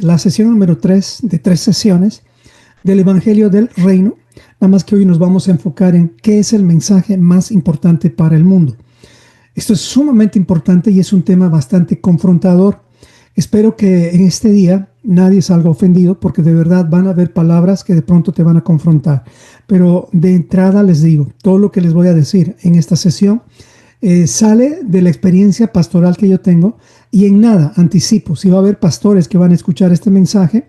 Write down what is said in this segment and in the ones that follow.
la sesión número 3 de 3 sesiones del Evangelio del Reino. Nada más que hoy nos vamos a enfocar en qué es el mensaje más importante para el mundo. Esto es sumamente importante y es un tema bastante confrontador. Espero que en este día nadie salga ofendido, porque de verdad van a haber palabras que de pronto te van a confrontar. Pero de entrada les digo, todo lo que les voy a decir en esta sesión sale de la experiencia pastoral que yo tengo, y en nada anticipo, si va a haber pastores que van a escuchar este mensaje,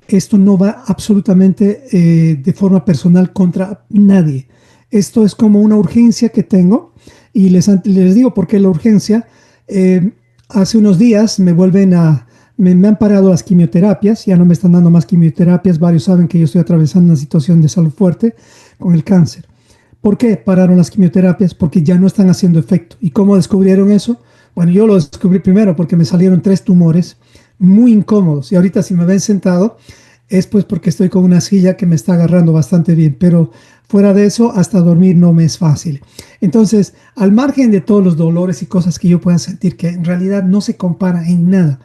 esto no va absolutamente de forma personal contra nadie. Esto es como una urgencia que tengo, y les digo por qué la urgencia. Hace unos días me han parado las quimioterapias, ya no me están dando más quimioterapias. Varios saben que yo estoy atravesando una situación de salud fuerte con el cáncer. ¿Por qué pararon las quimioterapias? Porque ya no están haciendo efecto. ¿Y cómo descubrieron eso? Bueno, yo lo descubrí primero porque me salieron 3 tumores muy incómodos. Y ahorita si me ven sentado es pues porque estoy con una silla que me está agarrando bastante bien. Pero fuera de eso, hasta dormir no me es fácil. Entonces, al margen de todos los dolores y cosas que yo pueda sentir, que en realidad no se compara en nada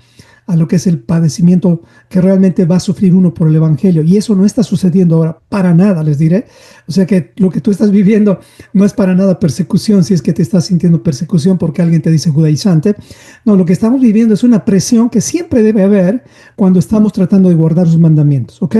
a lo que es el padecimiento que realmente va a sufrir uno por el Evangelio. Y eso no está sucediendo ahora, para nada, les diré. O sea que lo que tú estás viviendo no es para nada persecución, si es que te estás sintiendo persecución porque alguien te dice judaizante. No, lo que estamos viviendo es una presión que siempre debe haber cuando estamos tratando de guardar sus mandamientos, ¿ok?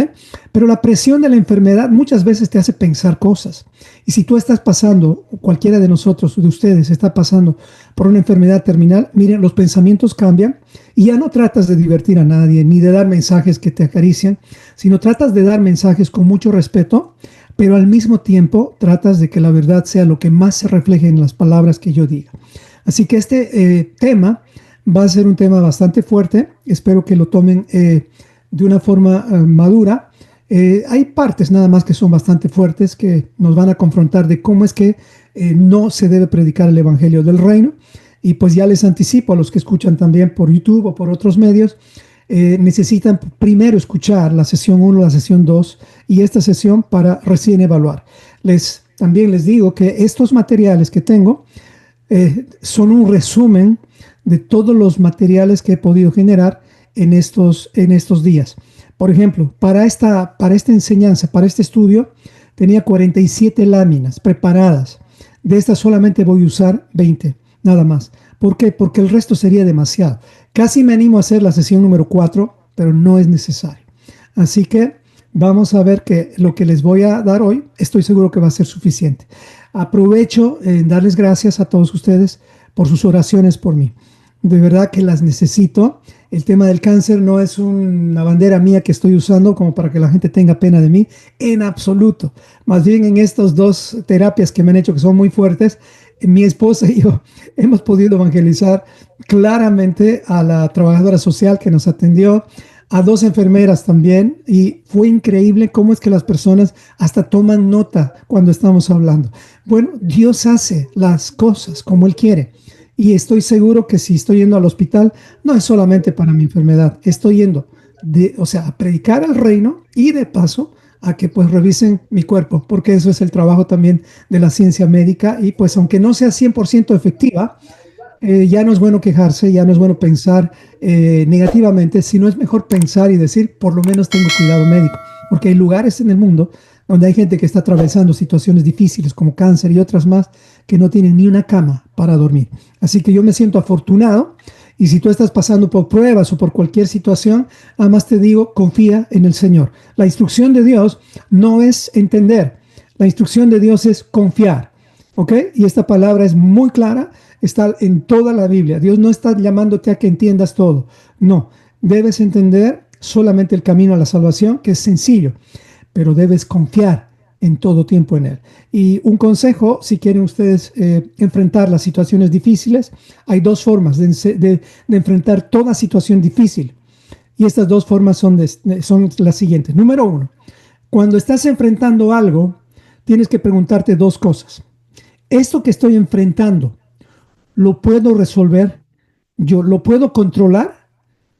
Pero la presión de la enfermedad muchas veces te hace pensar cosas. Y si tú estás pasando, cualquiera de nosotros, de ustedes, está pasando por una enfermedad terminal, miren, los pensamientos cambian y ya no tratas de divertir a nadie ni de dar mensajes que te acarician, sino tratas de dar mensajes con mucho respeto, pero al mismo tiempo tratas de que la verdad sea lo que más se refleje en las palabras que yo diga. Así que este tema va a ser un tema bastante fuerte. Espero que lo tomen de una forma madura. Hay partes nada más que son bastante fuertes que nos van a confrontar de cómo es que no se debe predicar el Evangelio del Reino. Y pues ya les anticipo a los que escuchan también por YouTube o por otros medios, necesitan primero escuchar la sesión 1, la sesión 2 y esta sesión para recién evaluar. También les digo que estos materiales que tengo son un resumen de todos los materiales que he podido generar en estos días. Por ejemplo, para esta enseñanza, para este estudio, tenía 47 láminas preparadas. De estas solamente voy a usar 20, nada más. ¿Por qué? Porque el resto sería demasiado. Casi me animo a hacer la sesión número 4, pero no es necesario. Así que vamos a ver que lo que les voy a dar hoy, estoy seguro que va a ser suficiente. Aprovecho en darles gracias a todos ustedes por sus oraciones por mí. De verdad que las necesito. El tema del cáncer no es una bandera mía que estoy usando como para que la gente tenga pena de mí, en absoluto. Más bien en estas 2 terapias que me han hecho, que son muy fuertes, mi esposa y yo hemos podido evangelizar claramente a la trabajadora social que nos atendió, a 2 enfermeras también, y fue increíble cómo es que las personas hasta toman nota cuando estamos hablando. Bueno, Dios hace las cosas como Él quiere. Y estoy seguro que si estoy yendo al hospital, no es solamente para mi enfermedad. Estoy yendo a predicar el reino y de paso a que pues revisen mi cuerpo, porque eso es el trabajo también de la ciencia médica. Y pues aunque no sea 100% efectiva, ya no es bueno quejarse, ya no es bueno pensar negativamente, sino es mejor pensar y decir, por lo menos tengo cuidado médico. Porque hay lugares en el mundo donde hay gente que está atravesando situaciones difíciles como cáncer y otras más que no tienen ni una cama para dormir. Así que yo me siento afortunado, y si tú estás pasando por pruebas o por cualquier situación, además te digo, confía en el Señor. La instrucción de Dios no es entender, la instrucción de Dios es confiar, ¿ok? Y esta palabra es muy clara, está en toda la Biblia. Dios no está llamándote a que entiendas todo, no, debes entender solamente el camino a la salvación, que es sencillo, pero debes confiar en todo tiempo en Él. Y un consejo, si quieren ustedes enfrentar las situaciones difíciles, hay 2 formas de enfrentar toda situación difícil. Y estas 2 formas son las siguientes. Número 1, cuando estás enfrentando algo, tienes que preguntarte 2 cosas. ¿Esto que estoy enfrentando, lo puedo resolver? ¿Yo lo puedo controlar?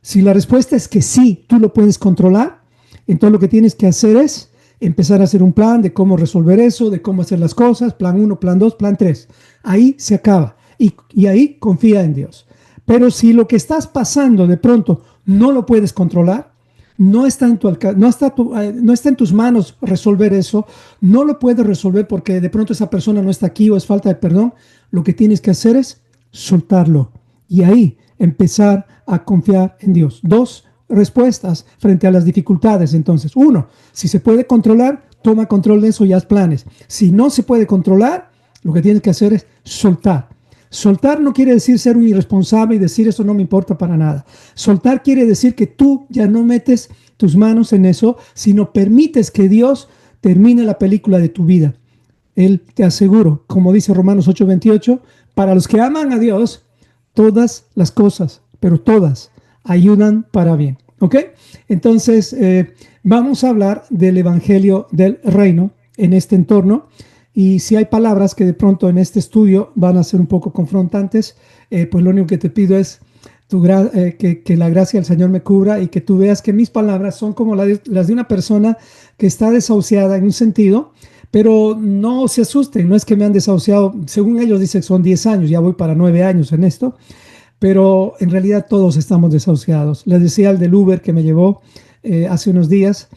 Si la respuesta es que sí, tú lo puedes controlar, entonces lo que tienes que hacer es empezar a hacer un plan de cómo resolver eso, de cómo hacer las cosas, plan 1, plan 2, plan 3. Ahí se acaba. Y ahí confía en Dios. Pero si lo que estás pasando de pronto no lo puedes controlar, No está en no está en tus manos resolver eso. No lo puedes resolver porque de pronto esa persona no está aquí o es falta de perdón. Lo que tienes que hacer es soltarlo y ahí empezar a confiar en Dios. Dos respuestas frente a las dificultades. Entonces, uno, si se puede controlar, toma control de eso y haz planes. Si no se puede controlar, lo que tienes que hacer es soltar. Soltar no quiere decir ser un irresponsable y decir eso no me importa para nada. Soltar quiere decir que tú ya no metes tus manos en eso, sino permites que Dios termine la película de tu vida. Él, te aseguro, como dice Romanos 8:28, para los que aman a Dios, todas las cosas, pero todas, ayudan para bien. ¿Ok? Entonces, vamos a hablar del Evangelio del Reino en este entorno. Y si hay palabras que de pronto en este estudio van a ser un poco confrontantes, pues lo único que te pido es que la gracia del Señor me cubra y que tú veas que mis palabras son como las de una persona que está desahuciada en un sentido, pero no se asusten, no es que me han desahuciado, según ellos dicen son 10 años, ya voy para 9 años en esto, pero en realidad todos estamos desahuciados. Les decía al del Uber que me llevó hace unos días,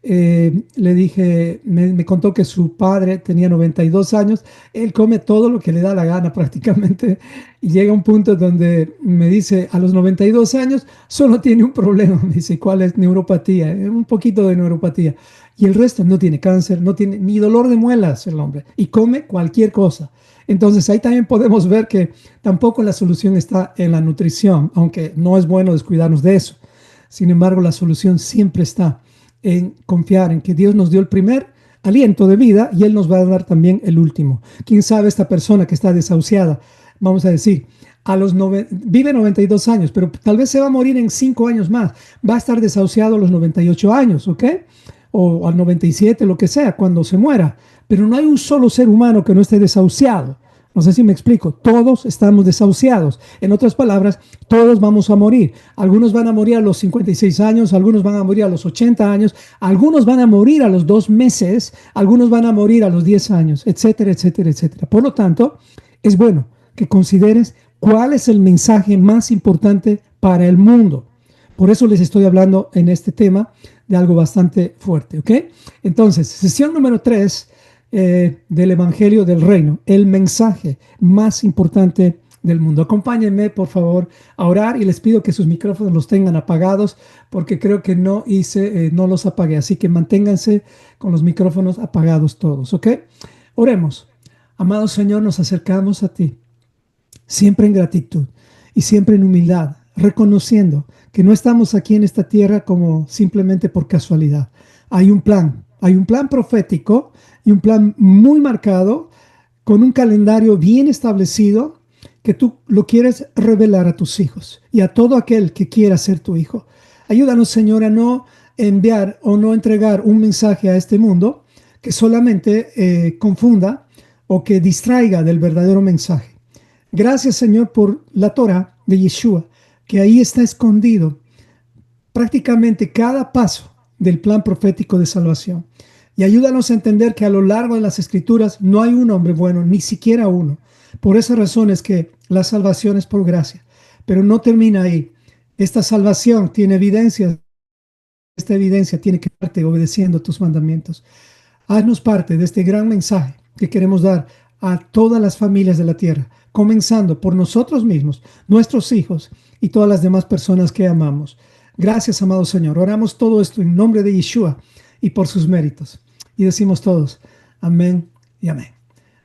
le dije, me contó que su padre tenía 92 años, él come todo lo que le da la gana prácticamente y llega a un punto donde me dice, a los 92 años solo tiene un problema, me dice, ¿cuál es? Neuropatía, un poquito de neuropatía. Y el resto no tiene cáncer, no tiene ni dolor de muelas el hombre y come cualquier cosa. Entonces ahí también podemos ver que tampoco la solución está en la nutrición, aunque no es bueno descuidarnos de eso. Sin embargo, la solución siempre está en confiar en que Dios nos dio el primer aliento de vida y Él nos va a dar también el último. ¿Quién sabe esta persona que está desahuciada? Vamos a decir, vive 92 años, pero tal vez se va a morir en 5 años más. Va a estar desahuciado a los 98 años, ¿ok? O al 97, lo que sea, cuando se muera. Pero no hay un solo ser humano que no esté desahuciado. No sé si me explico. Todos estamos desahuciados. En otras palabras, todos vamos a morir. Algunos van a morir a los 56 años, algunos van a morir a los 80 años, algunos van a morir a los 2 meses, algunos van a morir a los 10 años, etcétera, etcétera, etcétera. Por lo tanto, es bueno que consideres cuál es el mensaje más importante para el mundo. Por eso les estoy hablando en este tema de algo bastante fuerte, ¿ok? Entonces, sesión número 3 del Evangelio del Reino, el mensaje más importante del mundo. Acompáñenme, por favor, a orar y les pido que sus micrófonos los tengan apagados porque creo que no los apagué, así que manténganse con los micrófonos apagados todos, ¿ok? Oremos. Amado Señor, nos acercamos a ti, siempre en gratitud y siempre en humildad, reconociendo que no estamos aquí en esta tierra como simplemente por casualidad. Hay un plan profético y un plan muy marcado, con un calendario bien establecido, que tú lo quieres revelar a tus hijos y a todo aquel que quiera ser tu hijo. Ayúdanos, Señor, a no enviar o no entregar un mensaje a este mundo que solamente confunda o que distraiga del verdadero mensaje. Gracias, Señor, por la Torah de Yeshua, que ahí está escondido prácticamente cada paso del plan profético de salvación. Y ayúdanos a entender que a lo largo de las Escrituras no hay un hombre bueno, ni siquiera uno. Por esa razón es que la salvación es por gracia. Pero no termina ahí. Esta salvación tiene evidencia. Esta evidencia tiene que darte obedeciendo tus mandamientos. Haznos parte de este gran mensaje que queremos dar a todas las familias de la tierra, comenzando por nosotros mismos, nuestros hijos y todas las demás personas que amamos. Gracias, amado Señor. Oramos todo esto en nombre de Yeshua y por sus méritos. Y decimos todos, amén y amén.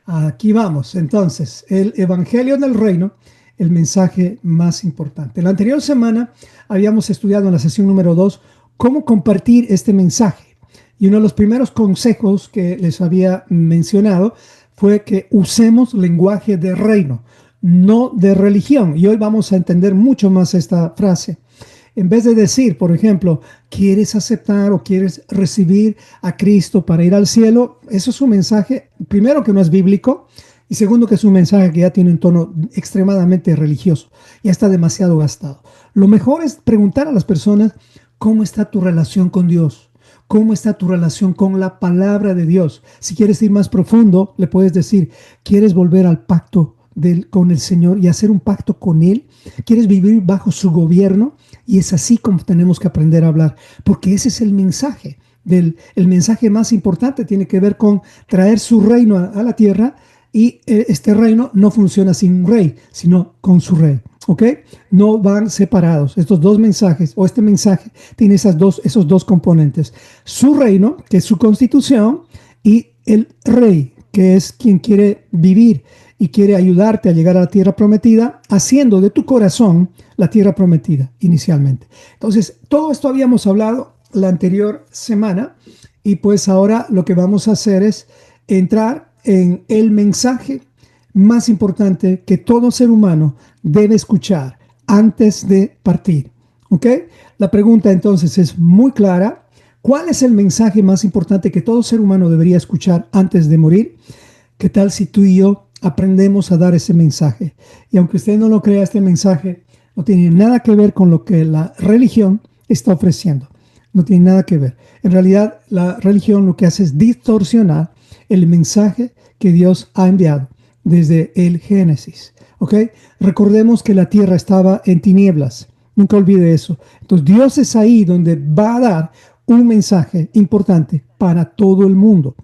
Aquí vamos, entonces, el Evangelio del Reino, el mensaje más importante. La anterior semana habíamos estudiado en la sesión número 2 cómo compartir este mensaje. Y uno de los primeros consejos que les había mencionado fue que usemos lenguaje de reino, no de religión. Y hoy vamos a entender mucho más esta frase. En vez de decir, por ejemplo, ¿quieres aceptar o quieres recibir a Cristo para ir al cielo? Eso es un mensaje, primero, que no es bíblico, y segundo, que es un mensaje que ya tiene un tono extremadamente religioso. Ya está demasiado gastado. Lo mejor es preguntar a las personas, ¿cómo está tu relación con Dios? ¿Cómo está tu relación con la palabra de Dios? Si quieres ir más profundo, le puedes decir, ¿quieres volver al pacto con el Señor y hacer un pacto con Él. Quieres vivir bajo su gobierno y es así como tenemos que aprender a hablar, porque ese es el mensaje. El mensaje más importante tiene que ver con traer su reino a la tierra y este reino no funciona sin un rey, sino con su rey. ¿Ok? No van separados. Estos dos mensajes o este mensaje tiene esos dos componentes. Su reino, que es su constitución, y el rey, que es quien quiere vivir y quiere ayudarte a llegar a la tierra prometida, haciendo de tu corazón la tierra prometida inicialmente. Entonces, todo esto habíamos hablado la anterior semana y pues ahora lo que vamos a hacer es entrar en el mensaje más importante que todo ser humano debe escuchar antes de partir. ¿Ok? La pregunta entonces es muy clara. ¿Cuál es el mensaje más importante que todo ser humano debería escuchar antes de morir? ¿Qué tal si tú y yo aprendemos a dar ese mensaje? Y aunque usted no lo crea, este mensaje no tiene nada que ver con lo que la religión está ofreciendo. No tiene nada que ver. En realidad, la religión lo que hace es distorsionar el mensaje que Dios ha enviado desde el Génesis. ¿Ok? Recordemos que la tierra estaba en tinieblas. Nunca olvide eso. Entonces, Dios es ahí donde va a dar un mensaje importante para todo el mundo.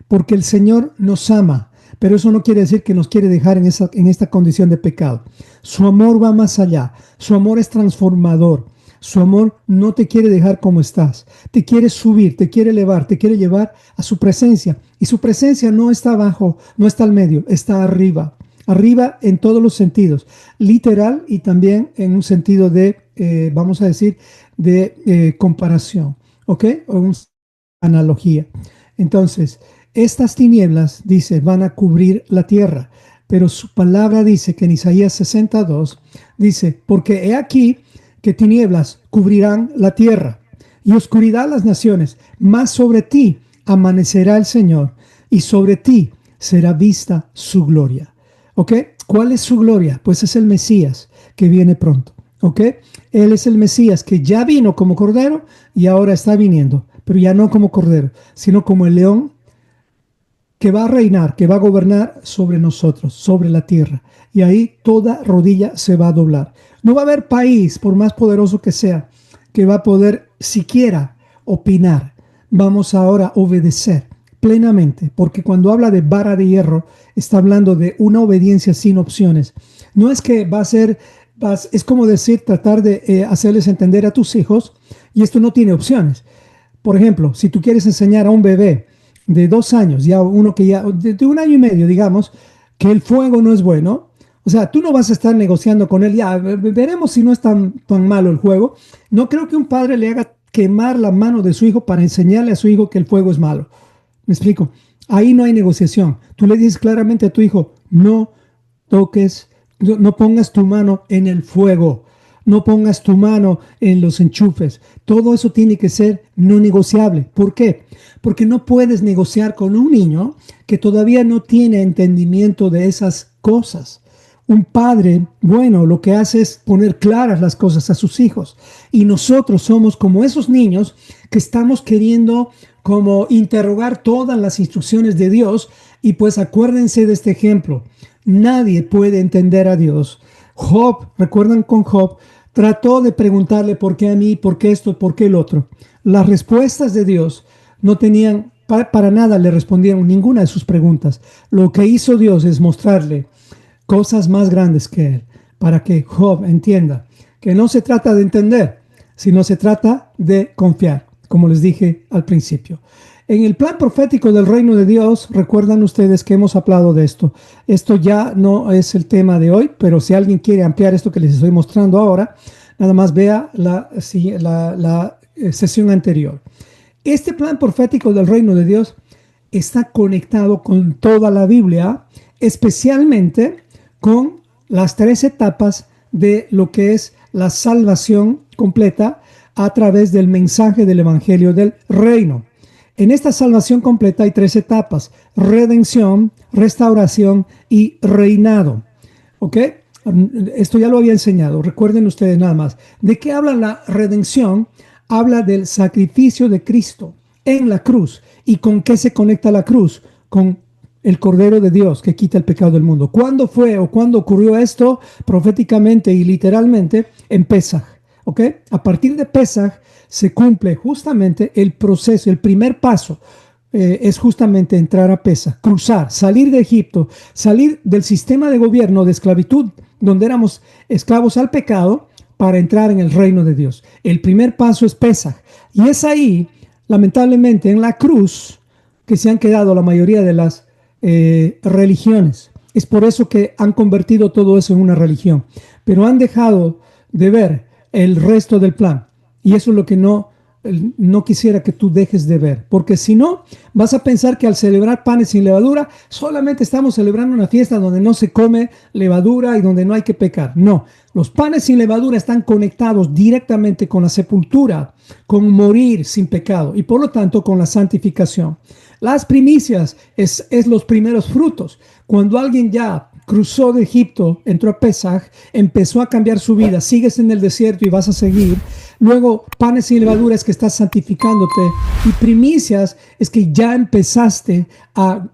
Porque el Señor nos ama, pero eso no quiere decir que nos quiere dejar en esta condición de pecado. Su amor va más allá. Su amor es transformador. Su amor no te quiere dejar como estás. Te quiere subir, te quiere elevar, te quiere llevar a su presencia. Y su presencia no está abajo, no está al medio, está arriba. Arriba en todos los sentidos. Literal y también en un sentido de, vamos a decir, de comparación. ¿Ok? O una analogía. Entonces, estas tinieblas, dice, van a cubrir la tierra. Pero su palabra dice que en Isaías 62, dice, porque he aquí que tinieblas cubrirán la tierra y oscuridad las naciones, mas sobre ti amanecerá el Señor y sobre ti será vista su gloria. ¿Ok? ¿Cuál es su gloria? Pues es el Mesías que viene pronto. ¿Ok? Él es el Mesías que ya vino como cordero y ahora está viniendo, pero ya no como cordero, sino como el león que va a reinar, que va a gobernar sobre nosotros, sobre la tierra. Y ahí toda rodilla se va a doblar. No va a haber país, por más poderoso que sea, que va a poder siquiera opinar. Vamos ahora a obedecer plenamente, porque cuando habla de vara de hierro, está hablando de una obediencia sin opciones. No es que va a ser, es como decir, tratar de hacerles entender a tus hijos, y esto no tiene opciones. Por ejemplo, si tú quieres enseñar a un bebé de 2 años, ya uno que ya, de 1 año y medio, digamos, que el fuego no es bueno, o sea, tú no vas a estar negociando con él, ya veremos si no es tan malo el juego. No creo que un padre le haga quemar la mano de su hijo para enseñarle a su hijo que el fuego es malo. ¿Me explico? Ahí no hay negociación. Tú le dices claramente a tu hijo, no toques, no pongas tu mano en el fuego. No pongas tu mano en los enchufes. Todo eso tiene que ser no negociable. ¿Por qué? Porque no puedes negociar con un niño que todavía no tiene entendimiento de esas cosas. Un padre, bueno, lo que hace es poner claras las cosas a sus hijos. Y nosotros somos como esos niños que estamos queriendo como interrogar todas las instrucciones de Dios. Y pues acuérdense de este ejemplo. Nadie puede entender a Dios. Job, ¿recuerdan con Job? Trató de preguntarle por qué a mí, por qué esto, por qué el otro. Las respuestas de Dios no tenían, para nada le respondieron ninguna de sus preguntas. Lo que hizo Dios es mostrarle cosas más grandes que él, para que Job entienda que no se trata de entender, sino se trata de confiar, como les dije al principio. En el plan profético del reino de Dios, recuerdan ustedes que hemos hablado de esto. Esto ya no es el tema de hoy, pero si alguien quiere ampliar esto que les estoy mostrando ahora, nada más vea la sesión anterior. Este plan profético del reino de Dios está conectado con toda la Biblia, especialmente con las 3 etapas de lo que es la salvación completa a través del mensaje del Evangelio del Reino. En esta salvación completa hay 3 etapas: redención, restauración y reinado. ¿Ok? Esto ya lo había enseñado, recuerden ustedes nada más. ¿De qué habla la redención? Habla del sacrificio de Cristo en la cruz. ¿Y con qué se conecta la cruz? Con el Cordero de Dios que quita el pecado del mundo. ¿Cuándo fue o cuándo ocurrió esto? Proféticamente y literalmente en Pesaj. ¿Ok? A partir de Pesaj se cumple justamente el proceso, el primer paso. Es justamente entrar a Pesaj, cruzar, salir de Egipto, salir del sistema de gobierno de esclavitud, donde éramos esclavos al pecado, para entrar en el reino de Dios. El primer paso es Pesaj. Y es ahí, lamentablemente, en la cruz, que se han quedado la mayoría de las religiones. Es por eso que han convertido todo eso en una religión. Pero han dejado de ver el resto del plan. Y eso es lo que no quisiera que tú dejes de ver, porque si no, vas a pensar que al celebrar panes sin levadura, solamente estamos celebrando una fiesta donde no se come levadura y donde no hay que pecar. No, los panes sin levadura están conectados directamente con la sepultura, con morir sin pecado y por lo tanto con la santificación. Las primicias es los primeros frutos. Cuando alguien ya cruzó de Egipto, entró a Pesaj, empezó a cambiar su vida, sigues en el desierto y vas a seguir. Luego, panes sin levadura es que estás santificándote. Y primicias es que ya empezaste a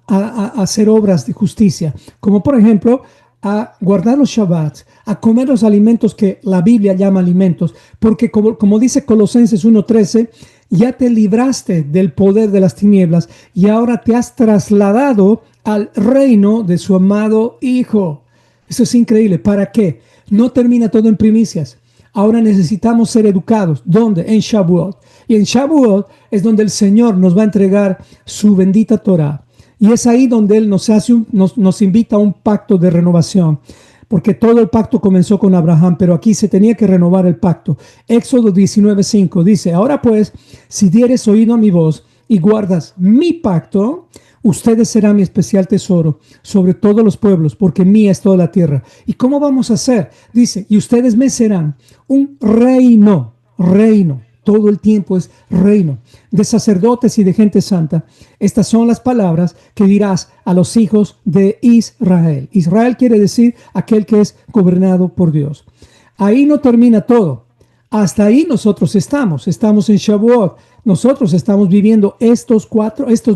hacer obras de justicia. Como por ejemplo, a guardar los Shabbats, a comer los alimentos que la Biblia llama alimentos. Porque como dice Colosenses 1:13, ya te libraste del poder de las tinieblas y ahora te has trasladado al reino de su amado Hijo. Eso es increíble. ¿Para qué? No termina todo en primicias. Ahora necesitamos ser educados. ¿Dónde? En Shavuot. Y en Shavuot es donde el Señor nos va a entregar su bendita Torah. Y es ahí donde Él nos invita a un pacto de renovación. Porque todo el pacto comenzó con Abraham, pero aquí se tenía que renovar el pacto. Éxodo 19:5 dice, ahora pues, si dieres oído a mi voz y guardas mi pacto, ustedes serán mi especial tesoro sobre todos los pueblos, porque mía es toda la tierra. ¿Y cómo vamos a hacer? Dice, y ustedes me serán un reino. Todo el tiempo es reino, de sacerdotes y de gente santa. Estas son las palabras que dirás a los hijos de Israel. Israel quiere decir aquel que es gobernado por Dios. Ahí no termina todo. Hasta ahí nosotros estamos en Shavuot. Nosotros estamos viviendo estos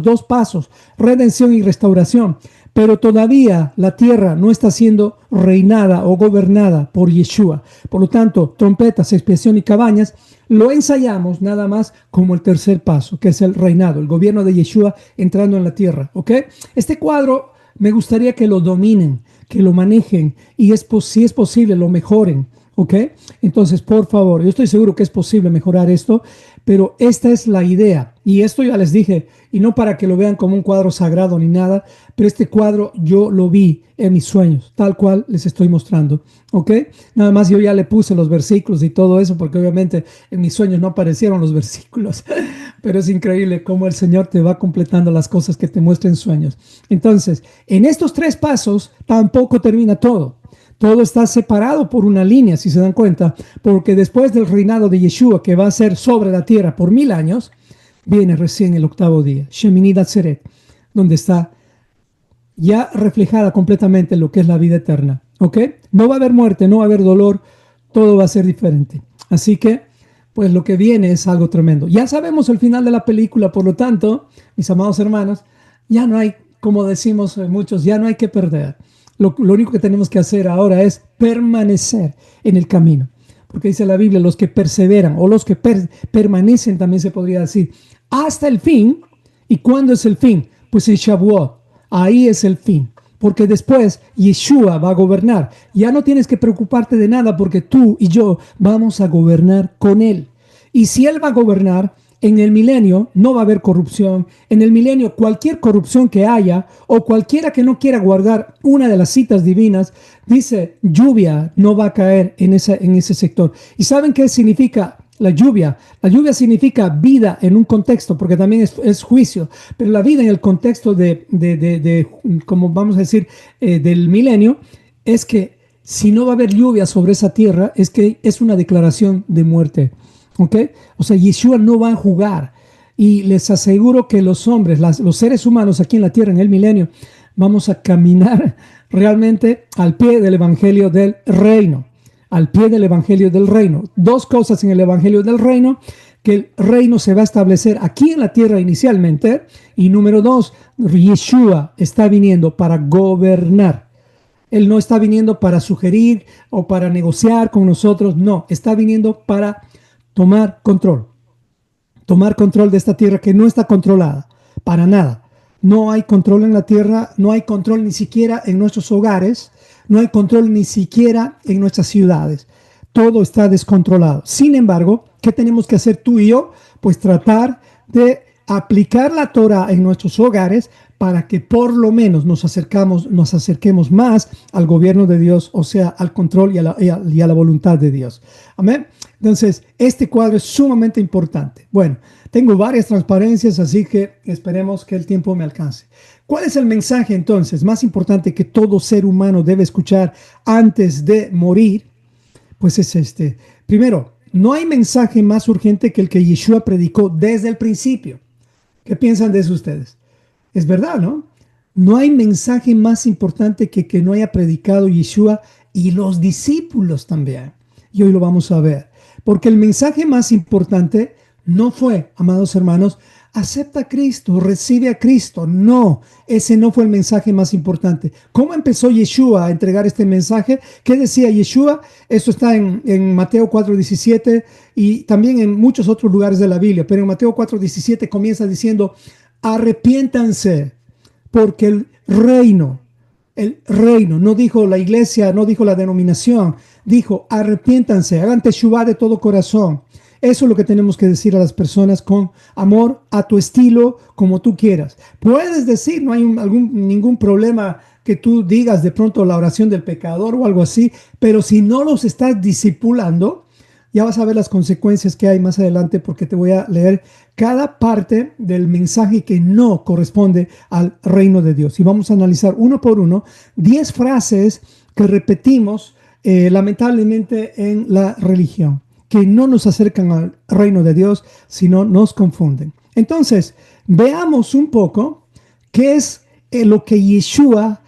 dos pasos, redención y restauración. Pero todavía la tierra no está siendo reinada o gobernada por Yeshua. Por lo tanto, trompetas, expiación y cabañas lo ensayamos nada más como el tercer paso, que es el reinado, el gobierno de Yeshua entrando en la tierra. ¿Ok? Este cuadro me gustaría que lo dominen, que lo manejen y si es posible lo mejoren. ¿Ok? Entonces, por favor, yo estoy seguro que es posible mejorar esto, pero esta es la idea. Y esto ya les dije, y no para que lo vean como un cuadro sagrado ni nada, pero este cuadro yo lo vi en mis sueños, tal cual les estoy mostrando. ¿Ok? Nada más yo ya le puse los versículos y todo eso, porque obviamente en mis sueños no aparecieron los versículos, pero es increíble cómo el Señor te va completando las cosas que te muestra en sueños. Entonces, en estos tres pasos tampoco termina todo. Todo está separado por una línea, si se dan cuenta, porque después del reinado de Yeshua, que va a ser sobre la tierra por 1000 años, viene recién el octavo día, Shemini Atzeret, donde está ya reflejada completamente lo que es la vida eterna. ¿Ok? No va a haber muerte, no va a haber dolor, todo va a ser diferente. Así que, pues lo que viene es algo tremendo. Ya sabemos el final de la película, por lo tanto, mis amados hermanos, ya no hay, como decimos muchos, ya no hay que perder. Lo único que tenemos que hacer ahora es permanecer en el camino. Porque dice la Biblia, los que perseveran o los que permanecen, también se podría decir, hasta el fin. ¿Y cuándo es el fin? Pues en Shavuot. Ahí es el fin. Porque después Yeshua va a gobernar. Ya no tienes que preocuparte de nada porque tú y yo vamos a gobernar con Él. Y si Él va a gobernar, en el milenio no va a haber corrupción. En el milenio cualquier corrupción que haya o cualquiera que no quiera guardar una de las citas divinas, dice lluvia no va a caer en ese sector. ¿Y saben qué significa la lluvia? La lluvia significa vida en un contexto, porque también es juicio. Pero la vida en el contexto de como vamos a decir, del milenio, es que si no va a haber lluvia sobre esa tierra, es que es una declaración de muerte. ¿Ok? O sea, Yeshua no va a jugar. Y les aseguro que los hombres, los seres humanos aquí en la tierra en el milenio, vamos a caminar realmente al pie del evangelio del reino. Al pie del evangelio del reino. Dos cosas en el evangelio del reino que el reino se va a establecer aquí en la tierra inicialmente. Y número dos, Yeshua está viniendo para gobernar. Él no está viniendo para sugerir o para negociar con nosotros, no, está viniendo para tomar control de esta tierra que no está controlada, para nada. No hay control en la tierra, no hay control ni siquiera en nuestros hogares, no hay control ni siquiera en nuestras ciudades. Todo está descontrolado. Sin embargo, ¿qué tenemos que hacer tú y yo? Pues tratar de aplicar la Torah en nuestros hogares para que por lo menos nos acerquemos más al gobierno de Dios, o sea, al control y a la voluntad de Dios. Amén. Entonces, este cuadro es sumamente importante. Bueno, tengo varias transparencias, así que esperemos que el tiempo me alcance. ¿Cuál es el mensaje entonces más importante que todo ser humano debe escuchar antes de morir? Pues es este. Primero, no hay mensaje más urgente que el que Yeshua predicó desde el principio. ¿Qué piensan de eso ustedes? Es verdad, ¿no? No hay mensaje más importante que no haya predicado Yeshua y los discípulos también. Y hoy lo vamos a ver. Porque el mensaje más importante no fue, amados hermanos, acepta a Cristo, recibe a Cristo. No, ese no fue el mensaje más importante. ¿Cómo empezó Yeshua a entregar este mensaje? ¿Qué decía Yeshua? Esto está en Mateo 4:17 y también en muchos otros lugares de la Biblia. Pero en Mateo 4:17 comienza diciendo, arrepiéntanse, porque el reino, no dijo la iglesia, no dijo la denominación, dijo arrepiéntanse, hagan teshuvá de todo corazón. Eso es lo que tenemos que decir a las personas con amor, a tu estilo, como tú quieras. Puedes decir, no hay ningún problema que tú digas de pronto la oración del pecador o algo así, pero si no los estás discipulando, ya vas a ver las consecuencias que hay más adelante, porque te voy a leer cada parte del mensaje que no corresponde al reino de Dios. Y vamos a analizar uno por uno 10 frases que repetimos lamentablemente en la religión, que no nos acercan al reino de Dios, sino nos confunden. Entonces, veamos un poco qué es lo que Yeshua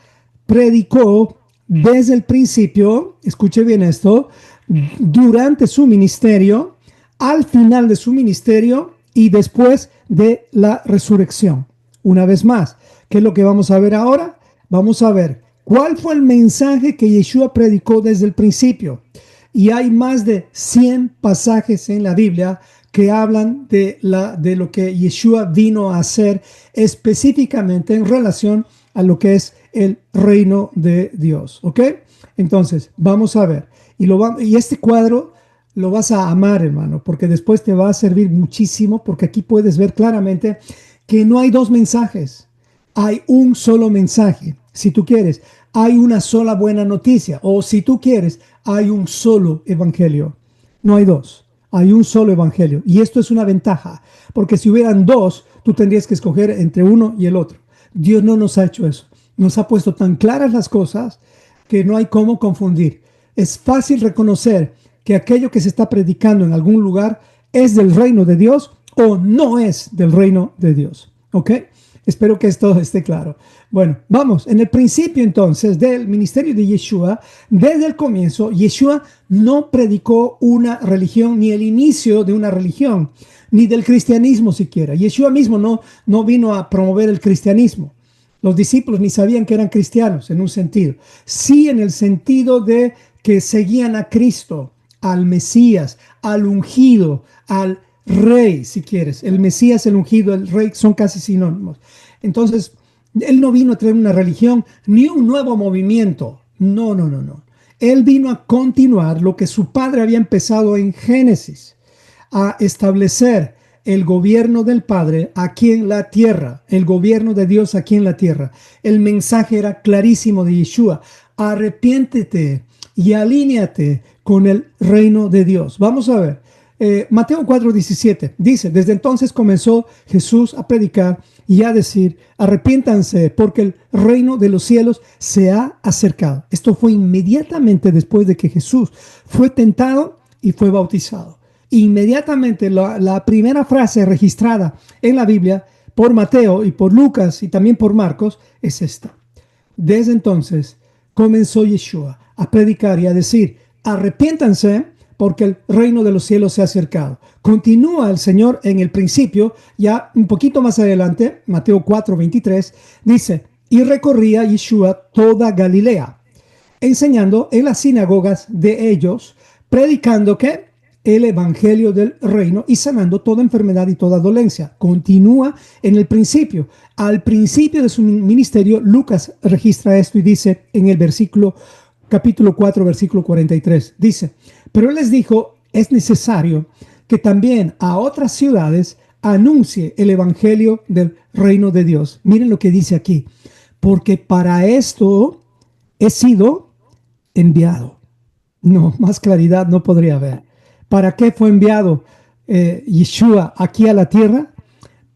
predicó desde el principio, escuche bien esto, durante su ministerio, al final de su ministerio y después de la resurrección. Una vez más, ¿qué es lo que vamos a ver ahora? Vamos a ver cuál fue el mensaje que Yeshua predicó desde el principio. Y hay más de 100 pasajes en la Biblia que hablan de lo que Yeshua vino a hacer específicamente en relación a lo que es el reino de Dios. ¿Ok? Entonces, vamos a ver. Y este cuadro lo vas a amar, hermano, porque después te va a servir muchísimo, porque aquí puedes ver claramente que no hay dos mensajes. Hay un solo mensaje. Si tú quieres, hay una sola buena noticia. O si tú quieres, hay un solo evangelio. No hay dos. Hay un solo evangelio. Y esto es una ventaja, porque si hubieran dos, tú tendrías que escoger entre uno y el otro. Dios no nos ha hecho eso. Nos ha puesto tan claras las cosas que no hay cómo confundir. Es fácil reconocer que aquello que se está predicando en algún lugar es del reino de Dios o no es del reino de Dios. ¿Ok? Espero que esto esté claro. Bueno, vamos. En el principio entonces del ministerio de Yeshua, desde el comienzo, Yeshua no predicó una religión, ni el inicio de una religión, ni del cristianismo siquiera. Yeshua mismo no vino a promover el cristianismo. Los discípulos ni sabían que eran cristianos en un sentido. Sí, en el sentido de que seguían a Cristo, al Mesías, al ungido, al rey, si quieres. El Mesías, el ungido, el rey son casi sinónimos. Entonces, él no vino a traer una religión ni un nuevo movimiento. No. Él vino a continuar lo que su padre había empezado en Génesis, a establecer el gobierno del Padre aquí en la tierra, el gobierno de Dios aquí en la tierra. El mensaje era clarísimo de Yeshua: arrepiéntete y alíñate con el reino de Dios. Vamos a ver. Mateo 4:17 dice: desde entonces comenzó Jesús a predicar y a decir: arrepiéntanse, porque el reino de los cielos se ha acercado. Esto fue inmediatamente después de que Jesús fue tentado y fue bautizado. Inmediatamente la primera frase registrada en la Biblia por Mateo y por Lucas y también por Marcos es esta: desde entonces comenzó Yeshua a predicar y a decir: arrepiéntanse, porque el reino de los cielos se ha acercado. Continúa el Señor en el principio, ya un poquito más adelante, Mateo 4:23, dice, y recorría Yeshua toda Galilea, enseñando en las sinagogas de ellos, predicando que el evangelio del reino y sanando toda enfermedad y toda dolencia. Continúa en el principio. Al principio de su ministerio, Lucas registra esto y dice en el capítulo 4, versículo 43, dice, pero él les dijo, es necesario que también a otras ciudades anuncie el evangelio del reino de Dios. Miren lo que dice aquí, porque para esto he sido enviado. No, más claridad no podría haber. ¿Para qué fue enviado Yeshua aquí a la tierra?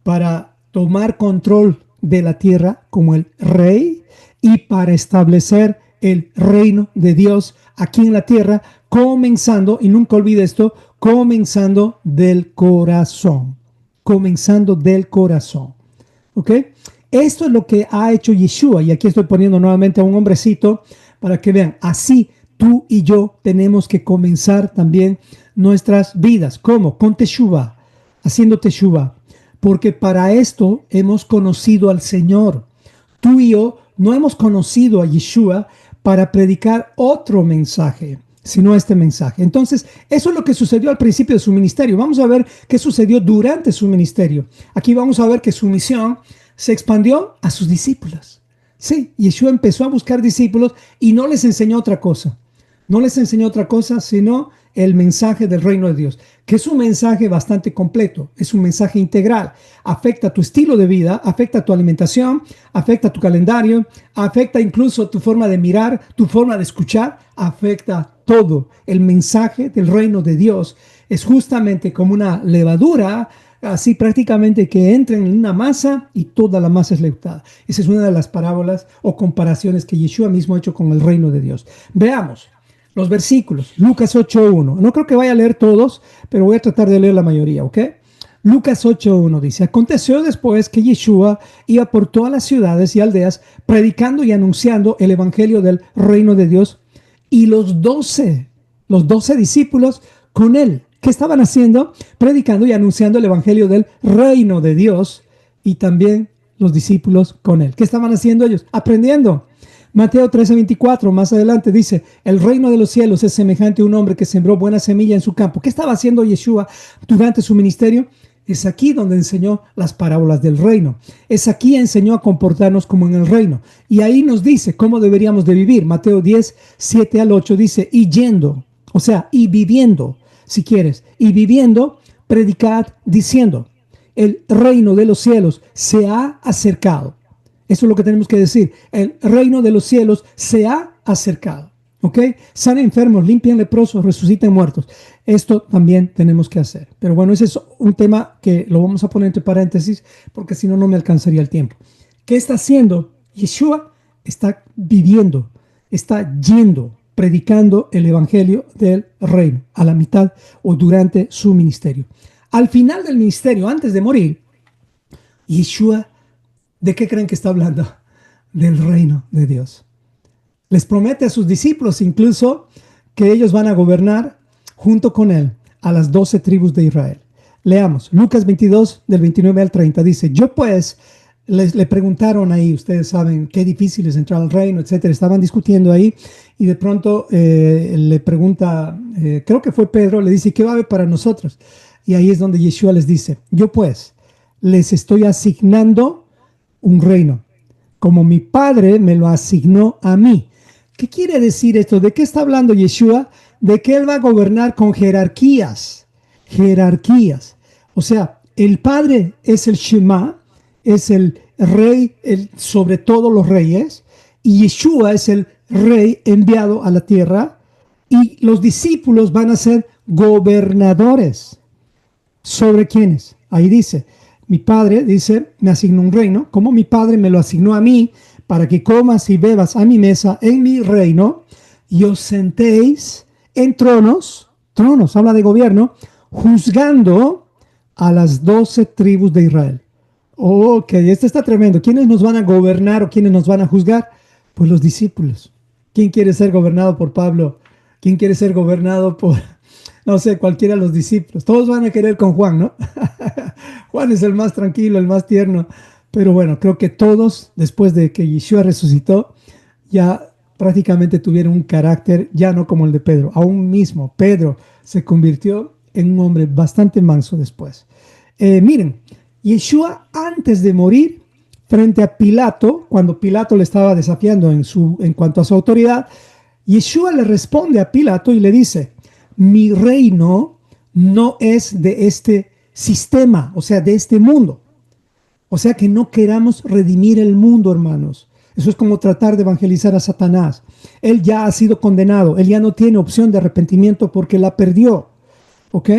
Para tomar control de la tierra como el rey y para establecer el reino de Dios aquí en la tierra, comenzando, y nunca olvide esto, comenzando del corazón. Comenzando del corazón. ¿Ok? Esto es lo que ha hecho Yeshua, y aquí estoy poniendo nuevamente a un hombrecito para que vean, así tú y yo tenemos que comenzar también nuestras vidas. ¿Cómo? Con Teshuvah, haciendo Teshuvah. Porque para esto hemos conocido al Señor. Tú y yo no hemos conocido a Yeshua para predicar otro mensaje, sino este mensaje. Entonces, eso es lo que sucedió al principio de su ministerio. Vamos a ver qué sucedió durante su ministerio. Aquí vamos a ver que su misión se expandió a sus discípulos. Sí, Yeshua empezó a buscar discípulos y no les enseñó otra cosa. No les enseñó otra cosa, sino el mensaje del reino de Dios, que es un mensaje bastante completo, es un mensaje integral. Afecta tu estilo de vida, afecta tu alimentación, afecta tu calendario, afecta incluso tu forma de mirar, tu forma de escuchar, afecta todo. El mensaje del reino de Dios es justamente como una levadura, así prácticamente que entra en una masa y toda la masa es leudada. Esa es una de las parábolas o comparaciones que Yeshua mismo ha hecho con el reino de Dios. Veamos los versículos. Lucas 8:1. No creo que vaya a leer todos, pero voy a tratar de leer la mayoría, ¿ok? Lucas 8:1 dice, aconteció después que Yeshua iba por todas las ciudades y aldeas predicando y anunciando el evangelio del reino de Dios, y los 12 discípulos con él. ¿Qué estaban haciendo? Predicando y anunciando el evangelio del reino de Dios, y también los discípulos con él. ¿Qué estaban haciendo ellos? Aprendiendo. Mateo 13:24, más adelante dice, el reino de los cielos es semejante a un hombre que sembró buena semilla en su campo. ¿Qué estaba haciendo Yeshua durante su ministerio? Es aquí donde enseñó las parábolas del reino. Es aquí enseñó a comportarnos como en el reino. Y ahí nos dice cómo deberíamos de vivir. Mateo 10:7-8 dice, y yendo, o sea, y viviendo, si quieres, y viviendo, predicad diciendo, el reino de los cielos se ha acercado. Eso es lo que tenemos que decir. El reino de los cielos se ha acercado. ¿Ok? Sanen enfermos, limpian leprosos, resuciten muertos. Esto también tenemos que hacer. Pero bueno, ese es un tema que lo vamos a poner entre paréntesis porque si no, no me alcanzaría el tiempo. ¿Qué está haciendo? Yeshua está viviendo, está yendo, predicando el evangelio del reino a la mitad o durante su ministerio. Al final del ministerio, antes de morir, Yeshua, ¿de qué creen que está hablando? Del reino de Dios. Les promete a sus discípulos incluso que ellos van a gobernar junto con él a las 12 tribus de Israel. Leamos, Lucas 22, del 29 al 30, dice, yo pues, le preguntaron ahí, ustedes saben qué difícil es entrar al reino, etcétera, estaban discutiendo ahí y de pronto le pregunta, creo que fue Pedro, le dice, ¿qué va a haber para nosotros? Y ahí es donde Yeshua les dice, yo pues, les estoy asignando un reino, como mi padre me lo asignó a mí. ¿Qué quiere decir esto? ¿De qué está hablando Yeshua? De que él va a gobernar con jerarquías. Jerarquías. O sea, el padre es el Shema, es el rey sobre todos los reyes, y Yeshua es el rey enviado a la tierra, y los discípulos van a ser gobernadores. ¿Sobre quiénes? Ahí dice, mi padre, dice, me asignó un reino, como mi padre me lo asignó a mí, para que comas y bebas a mi mesa en mi reino, y os sentéis en tronos, habla de gobierno, juzgando a las 12 tribus de Israel. Ok, esto está tremendo. ¿Quiénes nos van a gobernar o quiénes nos van a juzgar? Pues los discípulos. ¿Quién quiere ser gobernado por Pablo? ¿Quién quiere ser gobernado No sé, cualquiera de los discípulos. Todos van a querer con Juan, ¿no? Juan es el más tranquilo, el más tierno. Pero bueno, creo que todos, después de que Yeshua resucitó, ya prácticamente tuvieron un carácter ya no como el de Pedro. Aún mismo, Pedro se convirtió en un hombre bastante manso después. Miren, Yeshua antes de morir, frente a Pilato, cuando Pilato le estaba desafiando en cuanto a su autoridad, Yeshua le responde a Pilato y le dice, mi reino no es de este sistema, o sea, de este mundo. O sea, que no queramos redimir el mundo, hermanos. Eso es como tratar de evangelizar a Satanás. Él ya ha sido condenado, él ya no tiene opción de arrepentimiento porque la perdió. ¿Ok?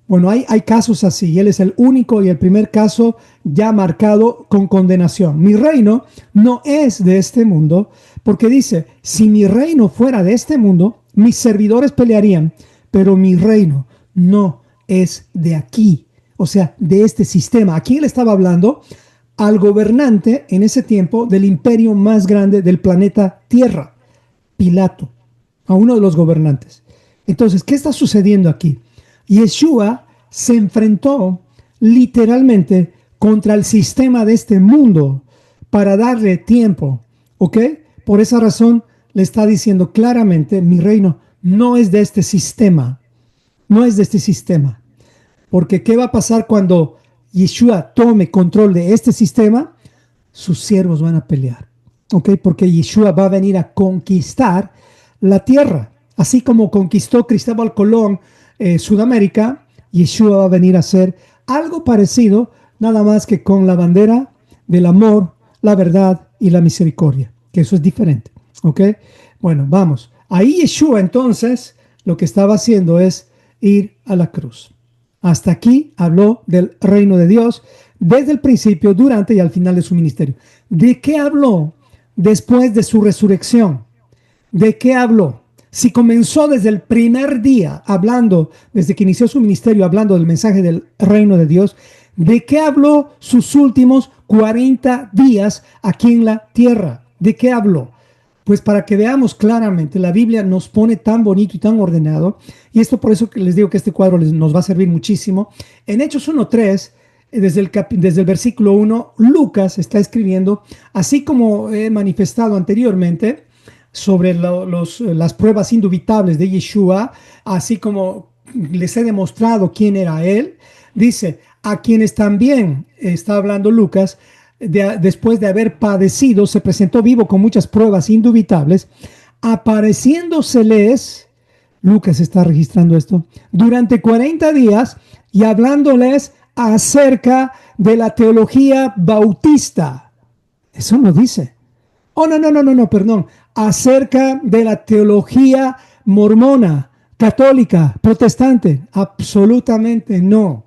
Bueno, hay casos así, y él es el único y el primer caso ya marcado con condenación. Mi reino no es de este mundo, porque dice, si mi reino fuera de este mundo, mis servidores pelearían, pero mi reino no es de aquí, o sea, de este sistema. ¿A quién le estaba hablando? Al gobernante en ese tiempo del imperio más grande del planeta Tierra, Pilato, a uno de los gobernantes. Entonces, ¿qué está sucediendo aquí? Yeshua se enfrentó literalmente contra el sistema de este mundo para darle tiempo, ¿ok? Por esa razón le está diciendo claramente, mi reino no es de este sistema, no es de este sistema. Porque ¿qué va a pasar cuando Yeshua tome control de este sistema? Sus siervos van a pelear, ¿ok? Porque Yeshua va a venir a conquistar la tierra. Así como conquistó Cristóbal Colón Sudamérica, Yeshua va a venir a hacer algo parecido, nada más que con la bandera del amor, la verdad y la misericordia, que eso es diferente, ¿ok? Bueno, vamos. Ahí Yeshua entonces lo que estaba haciendo es ir a la cruz. Hasta aquí habló del reino de Dios desde el principio, durante y al final de su ministerio. ¿De qué habló después de su resurrección? ¿De qué habló? Si comenzó desde el primer día hablando, desde que inició su ministerio hablando del mensaje del reino de Dios, ¿de qué habló sus últimos 40 días aquí en la tierra? ¿De qué habló? Pues para que veamos claramente, la Biblia nos pone tan bonito y tan ordenado, y esto por eso que les digo que este cuadro nos va a servir muchísimo. En Hechos 1:3, desde el versículo 1, Lucas está escribiendo, así como he manifestado anteriormente, sobre las pruebas indubitables de Yeshua, así como les he demostrado quién era él, dice, a quienes también está hablando Lucas, después de haber padecido, se presentó vivo con muchas pruebas indubitables, apareciéndoseles, Lucas está registrando esto, durante 40 días y hablándoles acerca de la teología bautista. Eso no dice. Oh, no, perdón. Acerca de la teología mormona, católica, protestante. Absolutamente no.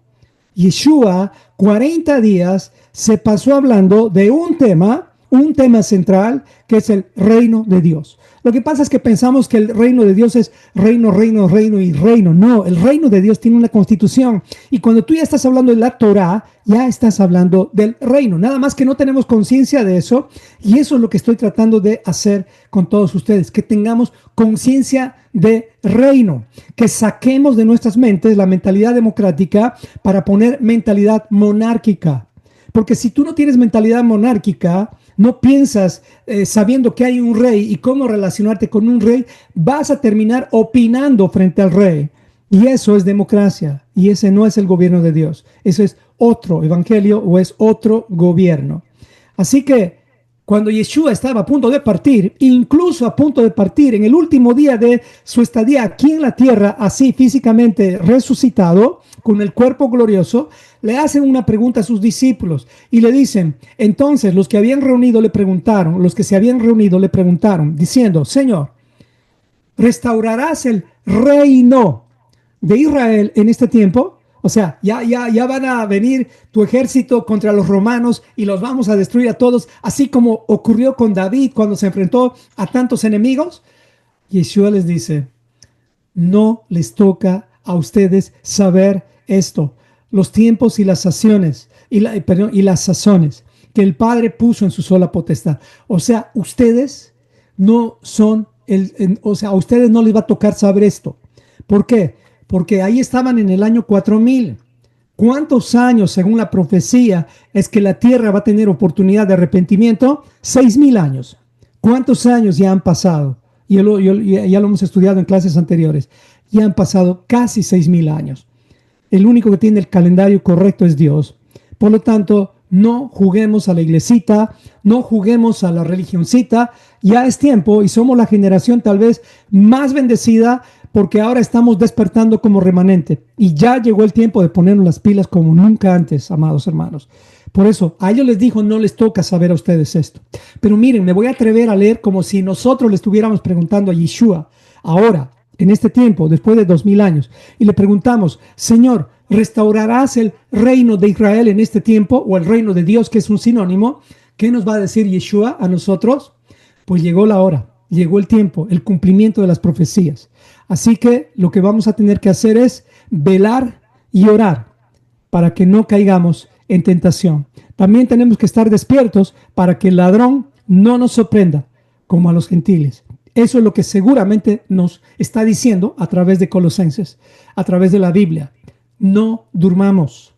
Yeshua, 40 días, se pasó hablando de un tema central, que es el reino de Dios. Lo que pasa es que pensamos que el reino de Dios es reino, reino, reino y reino. No, el reino de Dios tiene una constitución. Y cuando tú ya estás hablando de la Torá, ya estás hablando del reino. Nada más que no tenemos conciencia de eso. Y eso es lo que estoy tratando de hacer con todos ustedes. Que tengamos conciencia de reino. Que saquemos de nuestras mentes la mentalidad democrática para poner mentalidad monárquica. Porque si tú no tienes mentalidad monárquica, no piensas sabiendo que hay un rey y cómo relacionarte con un rey, vas a terminar opinando frente al rey. Y eso es democracia. Y ese no es el gobierno de Dios. Eso es otro evangelio o es otro gobierno. Así que cuando Yeshua estaba a punto de partir, incluso a punto de partir en el último día de su estadía aquí en la tierra, así físicamente resucitado, con el cuerpo glorioso, le hacen una pregunta a sus discípulos y le dicen, entonces los que se habían reunido le preguntaron, diciendo, Señor, ¿restaurarás el reino de Israel en este tiempo? O sea, ya van a venir tu ejército contra los romanos y los vamos a destruir a todos, así como ocurrió con David cuando se enfrentó a tantos enemigos. Yeshua les dice, no les toca a ustedes saber esto, los tiempos y las sazones, y las sazones que el Padre puso en su sola potestad. O sea, ustedes no son, o sea, a ustedes no les va a tocar saber esto. ¿Por qué? porque ahí estaban en el año 4000. ¿Cuántos años, según la profecía, es que la tierra va a tener oportunidad de arrepentimiento? 6000 años. ¿Cuántos años ya han pasado? Ya lo hemos estudiado en clases anteriores. Ya han pasado casi 6000 años. El único que tiene el calendario correcto es Dios. Por lo tanto, no juguemos a la iglesita, no juguemos a la religioncita. Ya es tiempo y somos la generación tal vez más bendecida porque ahora estamos despertando como remanente. Y ya llegó el tiempo de ponernos las pilas como nunca antes, amados hermanos. Por eso, a ellos les dijo, no les toca saber a ustedes esto. Pero miren, me voy a atrever a leer como si nosotros le estuviéramos preguntando a Yeshua ahora, en este tiempo, después de 2000 años, y le preguntamos, Señor, ¿restaurarás el reino de Israel en este tiempo o el reino de Dios, que es un sinónimo? ¿Qué nos va a decir Yeshua a nosotros? Pues llegó la hora, llegó el tiempo, el cumplimiento de las profecías. Así que lo que vamos a tener que hacer es velar y orar para que no caigamos en tentación. También tenemos que estar despiertos para que el ladrón no nos sorprenda como a los gentiles. Eso es lo que seguramente nos está diciendo a través de Colosenses, a través de la Biblia. No durmamos,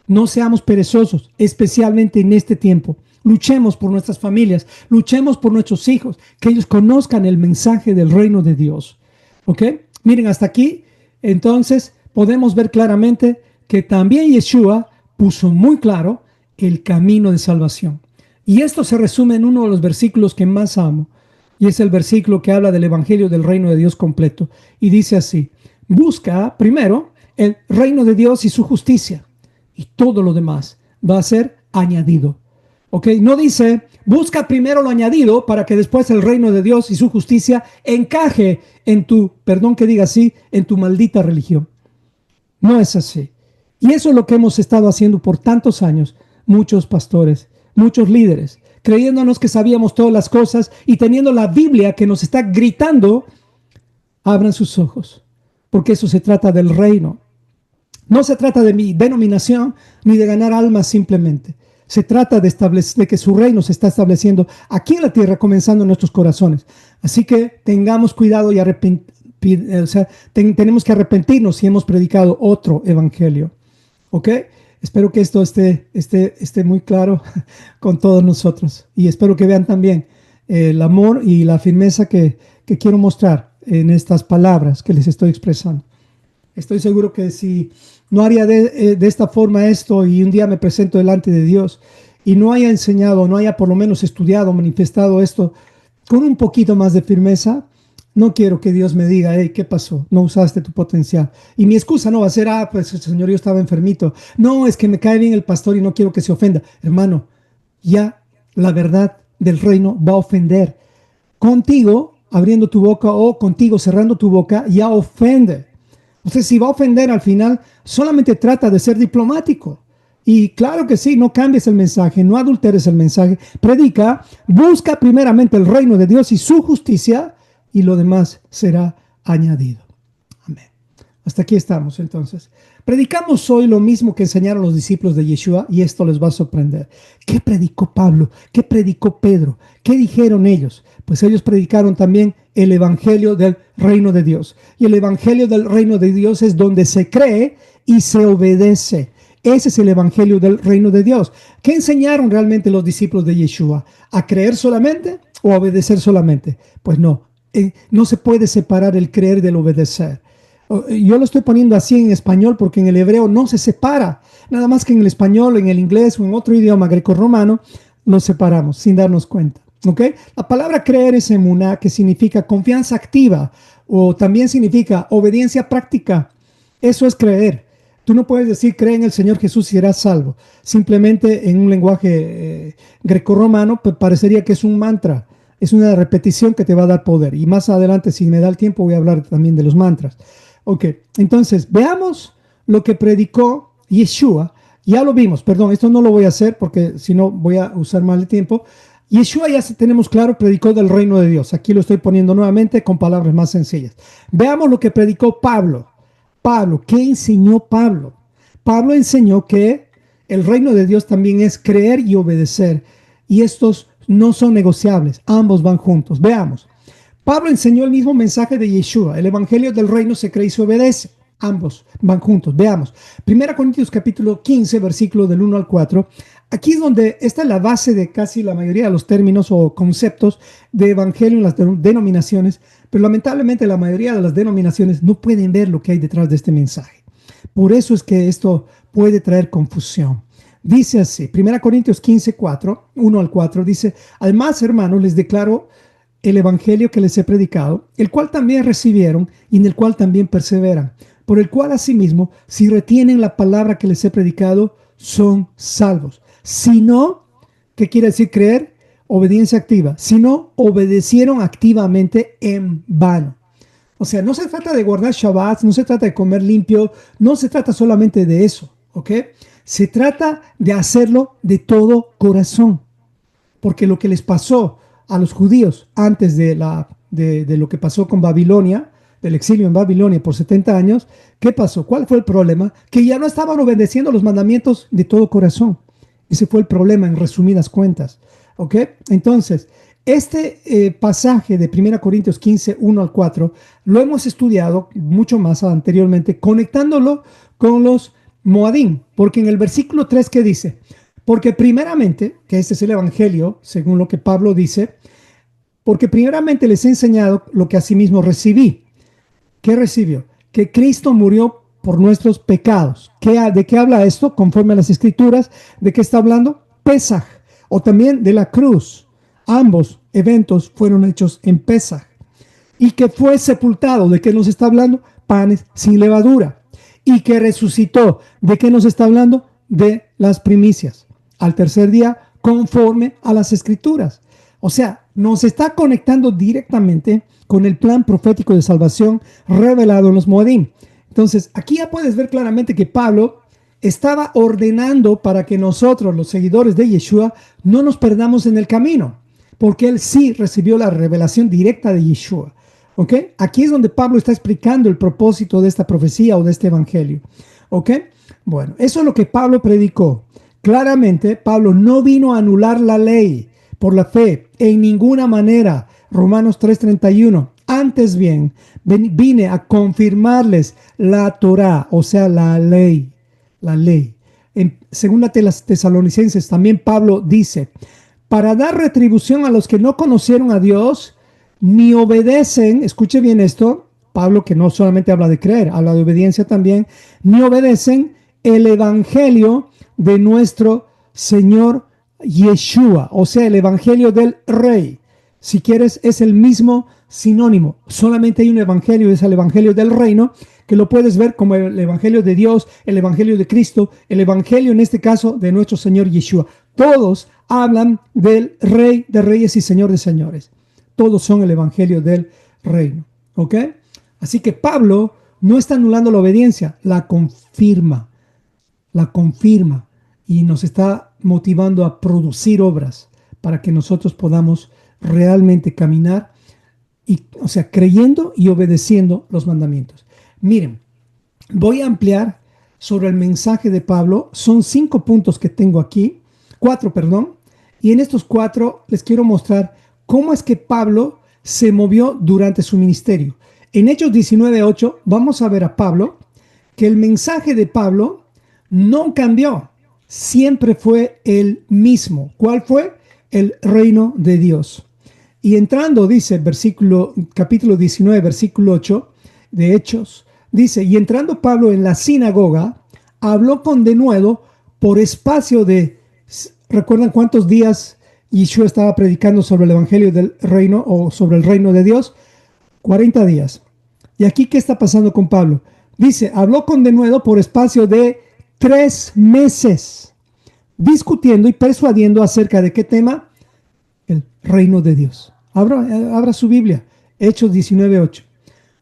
no seamos perezosos, especialmente en este tiempo. Luchemos por nuestras familias, luchemos por nuestros hijos, que ellos conozcan el mensaje del reino de Dios. ¿Ok? Miren, hasta aquí, entonces, podemos ver claramente que también Yeshua puso muy claro el camino de salvación. Y esto se resume en uno de los versículos que más amo. Y es el versículo que habla del evangelio del reino de Dios completo. Y dice así, busca primero el reino de Dios y su justicia. Y todo lo demás va a ser añadido. ¿Ok? No dice, busca primero lo añadido para que después el reino de Dios y su justicia encaje en tu, perdón que diga así, en tu maldita religión. No es así. Y eso es lo que hemos estado haciendo por tantos años, muchos pastores, muchos líderes, creyéndonos que sabíamos todas las cosas y teniendo la Biblia que nos está gritando, abran sus ojos, porque eso se trata del reino. No se trata de mi denominación ni de ganar almas simplemente. Se trata de que su reino se está estableciendo aquí en la tierra, comenzando en nuestros corazones. Así que tengamos cuidado y tenemos que arrepentirnos si hemos predicado otro evangelio. ¿Ok? Espero que esto esté muy claro con todos nosotros. Y espero que vean también el amor y la firmeza que quiero mostrar en estas palabras que les estoy expresando. Estoy seguro que si no haría de esta forma esto y un día me presento delante de Dios y no haya enseñado, no haya por lo menos estudiado, manifestado esto con un poquito más de firmeza, no quiero que Dios me diga, hey, ¿qué pasó? No usaste tu potencial. Y mi excusa no va a ser, pues Señor, yo estaba enfermito. No, es que me cae bien el pastor y no quiero que se ofenda. Hermano, ya la verdad del reino va a ofender. Contigo abriendo tu boca o contigo cerrando tu boca, ya ofende. Entonces, si va a ofender al final, solamente trata de ser diplomático. Y claro que sí, no cambies el mensaje, no adulteres el mensaje. Predica, busca primeramente el reino de Dios y su justicia, y lo demás será añadido. Amén. Hasta aquí estamos entonces. Predicamos hoy lo mismo que enseñaron los discípulos de Yeshua, y esto les va a sorprender. ¿Qué predicó Pablo? ¿Qué predicó Pedro? ¿Qué dijeron ellos? Pues ellos predicaron también el evangelio del reino de Dios. Y el evangelio del reino de Dios es donde se cree y se obedece. Ese es el evangelio del reino de Dios. ¿Qué enseñaron realmente los discípulos de Yeshua? ¿A creer solamente o a obedecer solamente? Pues no. No se puede separar el creer del obedecer. Yo lo estoy poniendo así en español porque en el hebreo no se separa. Nada más que en el español, en el inglés o en otro idioma greco-romano, nos separamos sin darnos cuenta. ¿Okay? La palabra creer es emuná, que significa confianza activa, o también significa obediencia práctica. Eso es creer. Tú no puedes decir cree en el Señor Jesús y serás salvo. Simplemente en un lenguaje grecorromano pues parecería que es un mantra. Es una repetición que te va a dar poder. Y más adelante, si me da el tiempo, voy a hablar también de los mantras. Ok, entonces veamos lo que predicó Yeshua. Ya lo vimos, perdón, esto no lo voy a hacer porque si no voy a usar mal el tiempo. Yeshua ya tenemos claro, predicó del reino de Dios. Aquí lo estoy poniendo nuevamente con palabras más sencillas. Veamos lo que predicó Pablo. Pablo, ¿qué enseñó Pablo? Pablo enseñó que el reino de Dios también es creer y obedecer. Y estos no son negociables, ambos van juntos. Veamos. Pablo enseñó el mismo mensaje de Yeshua. El evangelio del reino se cree y se obedece. Ambos van juntos. Veamos. 1 Corintios capítulo 15, versículo del 1 al 4. Aquí es donde está la base de casi la mayoría de los términos o conceptos de evangelio en las denominaciones, pero lamentablemente la mayoría de las denominaciones no pueden ver lo que hay detrás de este mensaje. Por eso es que esto puede traer confusión. Dice así, 1 Corintios 15, 4, 1 al 4, dice: además, hermanos, les declaro el evangelio que les he predicado, el cual también recibieron y en el cual también perseveran, por el cual asimismo, si retienen la palabra que les he predicado, son salvos. Si no, ¿qué quiere decir creer? Obediencia activa. Si no, obedecieron activamente en vano. O sea, no se trata de guardar Shabbat, no se trata de comer limpio, no se trata solamente de eso, ¿ok? Se trata de hacerlo de todo corazón. Porque lo que les pasó a los judíos antes de lo que pasó con Babilonia, del exilio en Babilonia por 70 años, ¿qué pasó? ¿Cuál fue el problema? Que ya no estaban obedeciendo los mandamientos de todo corazón. Ese fue el problema en resumidas cuentas, ¿ok? Entonces, este pasaje de 1 Corintios 15, 1 al 4, lo hemos estudiado mucho más anteriormente, conectándolo con los Moadim, porque en el versículo 3, ¿qué dice? Porque primeramente, que este es el evangelio, según lo que Pablo dice, porque primeramente les he enseñado lo que asimismo recibí. ¿Qué recibió? Que Cristo murió por nuestros pecados. ¿De qué habla esto? Conforme a las escrituras, ¿de qué está hablando? Pesaj, o también de la cruz. Ambos eventos fueron hechos en Pesaj. Y que fue sepultado. ¿De qué nos está hablando? Panes sin levadura. Y que resucitó. ¿De qué nos está hablando? De las primicias. Al tercer día, conforme a las escrituras. O sea, nos está conectando directamente con el plan profético de salvación revelado en los Moadim. Entonces, aquí ya puedes ver claramente que Pablo estaba ordenando para que nosotros, los seguidores de Yeshua, no nos perdamos en el camino, porque él sí recibió la revelación directa de Yeshua. ¿Ok? Aquí es donde Pablo está explicando el propósito de esta profecía o de este evangelio. ¿Ok? Bueno, eso es lo que Pablo predicó. Claramente, Pablo no vino a anular la ley por la fe en ninguna manera. Romanos 3:31. Antes bien, vine a confirmarles la Torá, o sea, la ley. La ley. En 2 Tesalonicenses también Pablo dice: para dar retribución a los que no conocieron a Dios, ni obedecen, escuche bien esto, Pablo, que no solamente habla de creer, habla de obediencia también, ni obedecen el evangelio de nuestro Señor Yeshua, o sea, el evangelio del Rey. Si quieres, es el mismo sinónimo. Solamente hay un evangelio, es el evangelio del reino, que lo puedes ver como el evangelio de Dios, el evangelio de Cristo, el evangelio en este caso de nuestro Señor Yeshua. Todos hablan del Rey de Reyes y Señor de Señores. Todos son el evangelio del reino. ¿Ok? Así que Pablo no está anulando la obediencia, la confirma y nos está motivando a producir obras para que nosotros podamos realmente caminar, o sea, creyendo y obedeciendo los mandamientos. Miren, voy a ampliar sobre el mensaje de Pablo. Son 5 puntos que tengo aquí, 4, perdón, y en estos 4 les quiero mostrar cómo es que Pablo se movió durante su ministerio. En Hechos 19:8 vamos a ver a Pablo, que el mensaje de Pablo no cambió, siempre fue el mismo. ¿Cuál fue? El reino de Dios. Y entrando, dice, capítulo 19, versículo 8 de Hechos, dice: y entrando Pablo en la sinagoga, habló con denuedo por espacio de, ¿recuerdan cuántos días Yeshua estaba predicando sobre el evangelio del reino o sobre el reino de Dios? 40 días. Y aquí, ¿qué está pasando con Pablo? Dice, habló con denuedo por espacio de 3 meses, discutiendo y persuadiendo acerca de qué tema: el reino de Dios. Abra su Biblia, Hechos 19:8.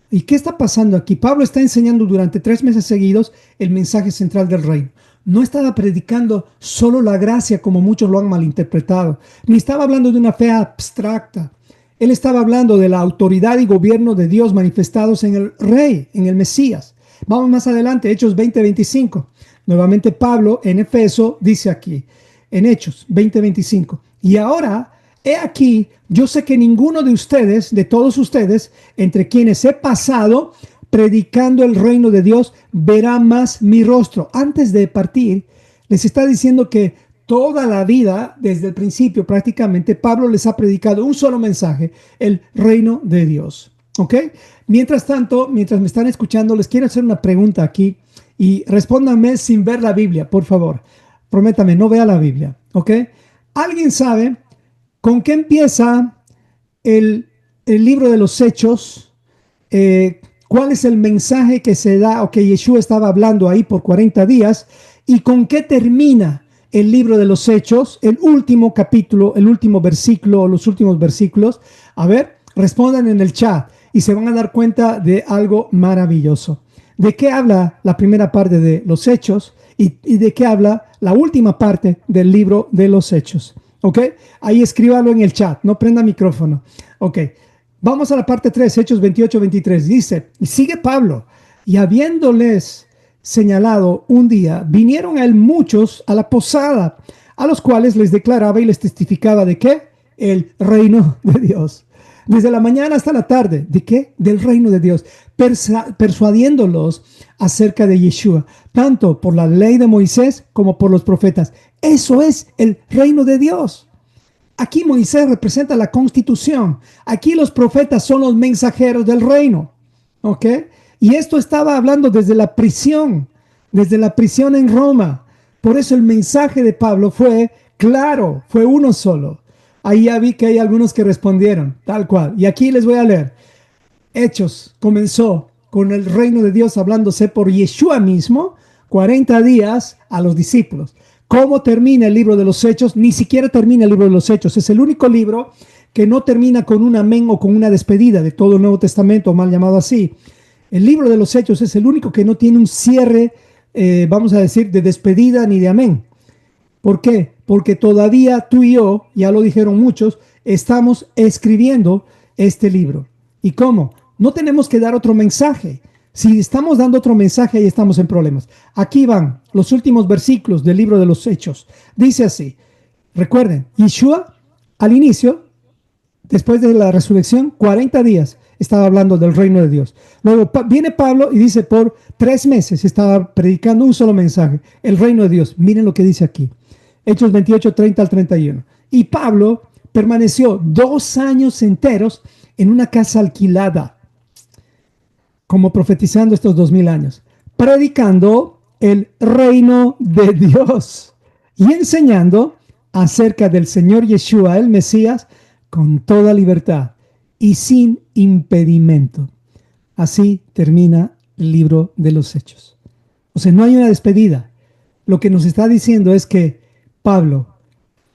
¿Y qué está pasando aquí? Pablo está enseñando durante 3 meses seguidos el mensaje central del reino. No estaba predicando solo la gracia como muchos lo han malinterpretado, ni estaba hablando de una fe abstracta. Él estaba hablando de la autoridad y gobierno de Dios manifestados en el Rey, en el Mesías. Vamos más adelante, Hechos 20:25. Nuevamente Pablo en Efeso dice aquí, en Hechos 20:25, y ahora, he aquí, yo sé que ninguno de ustedes, de todos ustedes, entre quienes he pasado predicando el reino de Dios, verá más mi rostro. Antes de partir, les está diciendo que toda la vida, desde el principio prácticamente, Pablo les ha predicado un solo mensaje, el reino de Dios. ¿Ok? Mientras tanto, mientras me están escuchando, les quiero hacer una pregunta aquí y respóndanme sin ver la Biblia, por favor. Prométame, no vea la Biblia. ¿Ok? ¿Alguien sabe con qué empieza el libro de los Hechos? ¿Cuál es el mensaje que se da o que Yeshua estaba hablando ahí por 40 días? ¿Y con qué termina el libro de los Hechos? El último capítulo, el último versículo o los últimos versículos. A ver, respondan en el chat y se van a dar cuenta de algo maravilloso. ¿De qué habla la primera parte de los Hechos y de qué habla la última parte del libro de los Hechos? ¿Ok? Ahí escríbalo en el chat, no prenda micrófono. Ok, vamos a la parte 3, Hechos 28-23. Dice, y sigue Pablo, y habiéndoles señalado un día, vinieron a él muchos a la posada, a los cuales les declaraba y les testificaba de qué? El reino de Dios. Desde la mañana hasta la tarde. ¿De qué? Del reino de Dios. Persuadiéndolos acerca de Yeshua, tanto por la ley de Moisés como por los profetas. Eso es el reino de Dios. Aquí Moisés representa la constitución. Aquí los profetas son los mensajeros del reino. ¿Ok? Y esto estaba hablando desde la prisión en Roma. Por eso el mensaje de Pablo fue claro, fue uno solo. Ahí ya vi que hay algunos que respondieron, tal cual. Y aquí les voy a leer. Hechos comenzó con el reino de Dios hablándose por Yeshua mismo, 40 días a los discípulos. ¿Cómo termina el libro de los Hechos? Ni siquiera termina el libro de los Hechos. Es el único libro que no termina con un amén o con una despedida de todo el Nuevo Testamento, mal llamado así. El libro de los Hechos es el único que no tiene un cierre, vamos a decir, de despedida ni de amén. ¿Por qué? Porque todavía tú y yo, ya lo dijeron muchos, estamos escribiendo este libro. ¿Y cómo? No tenemos que dar otro mensaje. Si estamos dando otro mensaje, ahí estamos en problemas. Aquí van los últimos versículos del libro de los Hechos. Dice así, recuerden, Yeshua al inicio, después de la resurrección, 40 días estaba hablando del reino de Dios. Luego viene Pablo y dice, por 3 meses estaba predicando un solo mensaje, el reino de Dios. Miren lo que dice aquí. Hechos 28, 30 al 31. Y Pablo permaneció 2 años enteros en una casa alquilada, como profetizando estos 2000 años, predicando el reino de Dios y enseñando acerca del Señor Yeshua, el Mesías, con toda libertad y sin impedimento. Así termina el libro de los Hechos. O sea, no hay una despedida. Lo que nos está diciendo es que Pablo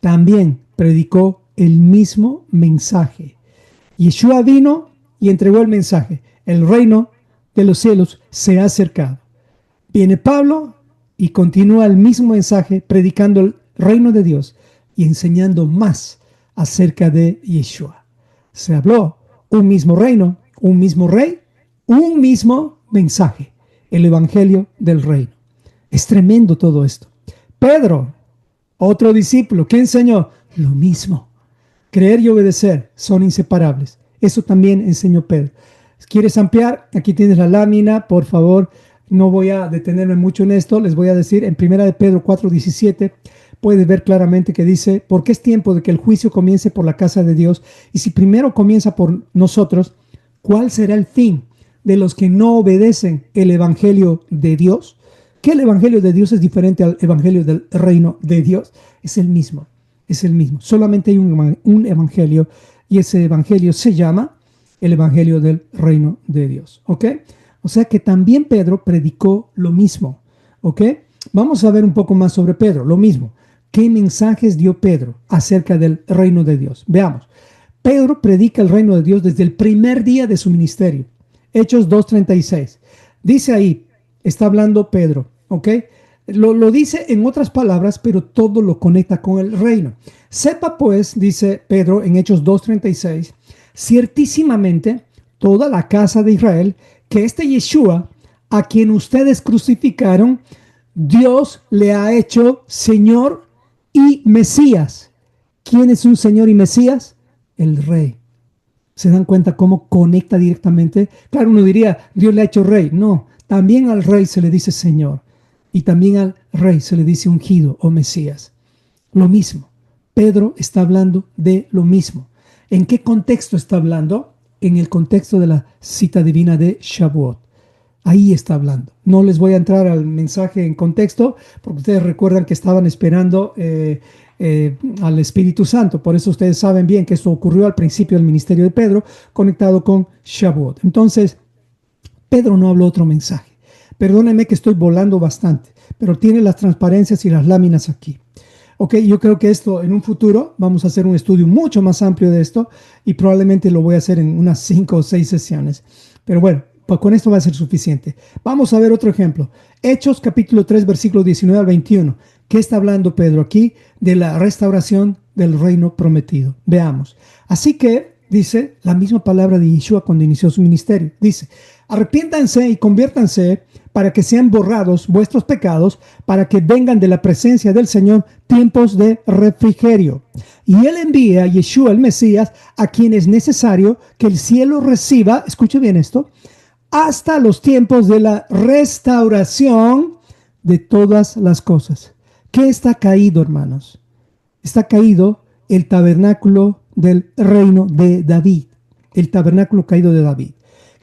también predicó el mismo mensaje. Yeshua vino y entregó el mensaje. El reino de los cielos se ha acercado. Viene Pablo y continúa el mismo mensaje, predicando el reino de Dios y enseñando más acerca de Yeshua. Se habló un mismo reino, un mismo rey, un mismo mensaje, el evangelio del reino. Es tremendo todo esto. Pedro, otro discípulo, ¿qué enseñó? Lo mismo. Creer y obedecer son inseparables. Eso también enseñó Pedro. ¿Quieres ampliar? Aquí tienes la lámina, por favor. No voy a detenerme mucho en esto. Les voy a decir en 1 de Pedro 4:17, puedes ver claramente que dice, porque es tiempo de que el juicio comience por la casa de Dios. Y si primero comienza por nosotros, ¿cuál será el fin de los que no obedecen el evangelio de Dios? Que el evangelio de Dios es diferente al evangelio del reino de Dios. Es el mismo, es el mismo. Solamente hay un evangelio y ese evangelio se llama el evangelio del reino de Dios. ¿Ok? O sea que también Pedro predicó lo mismo. ¿Ok? Vamos a ver un poco más sobre Pedro, lo mismo. ¿Qué mensajes dio Pedro acerca del reino de Dios? Veamos. Pedro predica el reino de Dios desde el primer día de su ministerio. Hechos 2:36. Dice ahí, está hablando Pedro, ¿ok? Lo dice en otras palabras, pero todo lo conecta con el reino. Sepa pues, dice Pedro en Hechos 2:36, ciertísimamente toda la casa de Israel, que este Yeshua, a quien ustedes crucificaron, Dios le ha hecho Señor y Mesías. ¿Quién es un Señor y Mesías? El Rey. ¿Se dan cuenta cómo conecta directamente? Claro, uno diría, Dios le ha hecho rey. No, también al rey se le dice Señor. Y también al rey se le dice ungido o Mesías. Lo mismo. Pedro está hablando de lo mismo. ¿En qué contexto está hablando? En el contexto de la cita divina de Shavuot. Ahí está hablando. No les voy a entrar al mensaje en contexto, porque ustedes recuerdan que estaban esperando al Espíritu Santo. Por eso ustedes saben bien que esto ocurrió al principio del ministerio de Pedro, conectado con Shavuot. Entonces, Pedro no habló otro mensaje. Perdónenme que estoy volando bastante, pero tiene las transparencias y las láminas aquí. Ok, yo creo que esto en un futuro vamos a hacer un estudio mucho más amplio de esto y probablemente lo voy a hacer en unas 5 o 6 sesiones. Pero bueno, pues con esto va a ser suficiente. Vamos a ver otro ejemplo. Hechos capítulo 3, versículo 19 al 21. ¿Qué está hablando Pedro aquí? De la restauración del reino prometido. Veamos. Así que, dice la misma palabra de Yeshua cuando inició su ministerio. Dice, arrepiéntanse y conviértanse para que sean borrados vuestros pecados, para que vengan de la presencia del Señor tiempos de refrigerio. Y Él envía a Yeshua el Mesías, a quien es necesario que el cielo reciba, escuche bien esto, hasta los tiempos de la restauración de todas las cosas. ¿Qué está caído, hermanos? Está caído el tabernáculo del reino de David, el tabernáculo caído de David.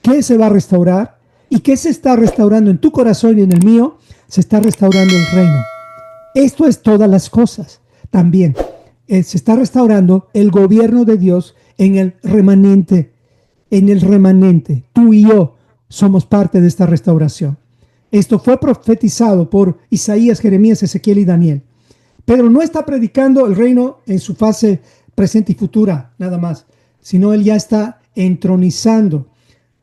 ¿Qué se va a restaurar? ¿Y qué se está restaurando en tu corazón y en el mío? Se está restaurando el reino. Esto es todas las cosas. También se está restaurando el gobierno de Dios en el remanente. En el remanente. Tú y yo somos parte de esta restauración. Esto fue profetizado por Isaías, Jeremías, Ezequiel y Daniel. Pedro no está predicando el reino en su fase presente y futura, nada más, sino él ya está entronizando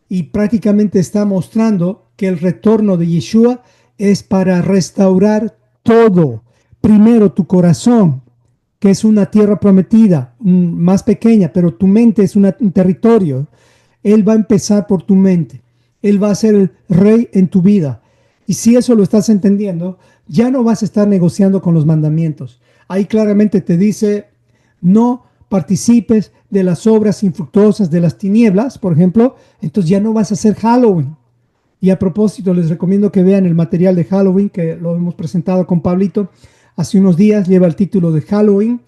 y prácticamente está mostrando que el retorno de Yeshua es para restaurar todo. Primero tu corazón, que es una tierra prometida, más pequeña, pero tu mente es un territorio. Él va a empezar por tu mente. Él va a ser el rey en tu vida. Y si eso lo estás entendiendo, ya no vas a estar negociando con los mandamientos. Ahí claramente te dice, no participes de las obras infructuosas de las tinieblas, por ejemplo, entonces ya no vas a hacer Halloween. Y a propósito, les recomiendo que vean el material de Halloween, que lo hemos presentado con Pablito hace unos días, lleva el título de Halloween,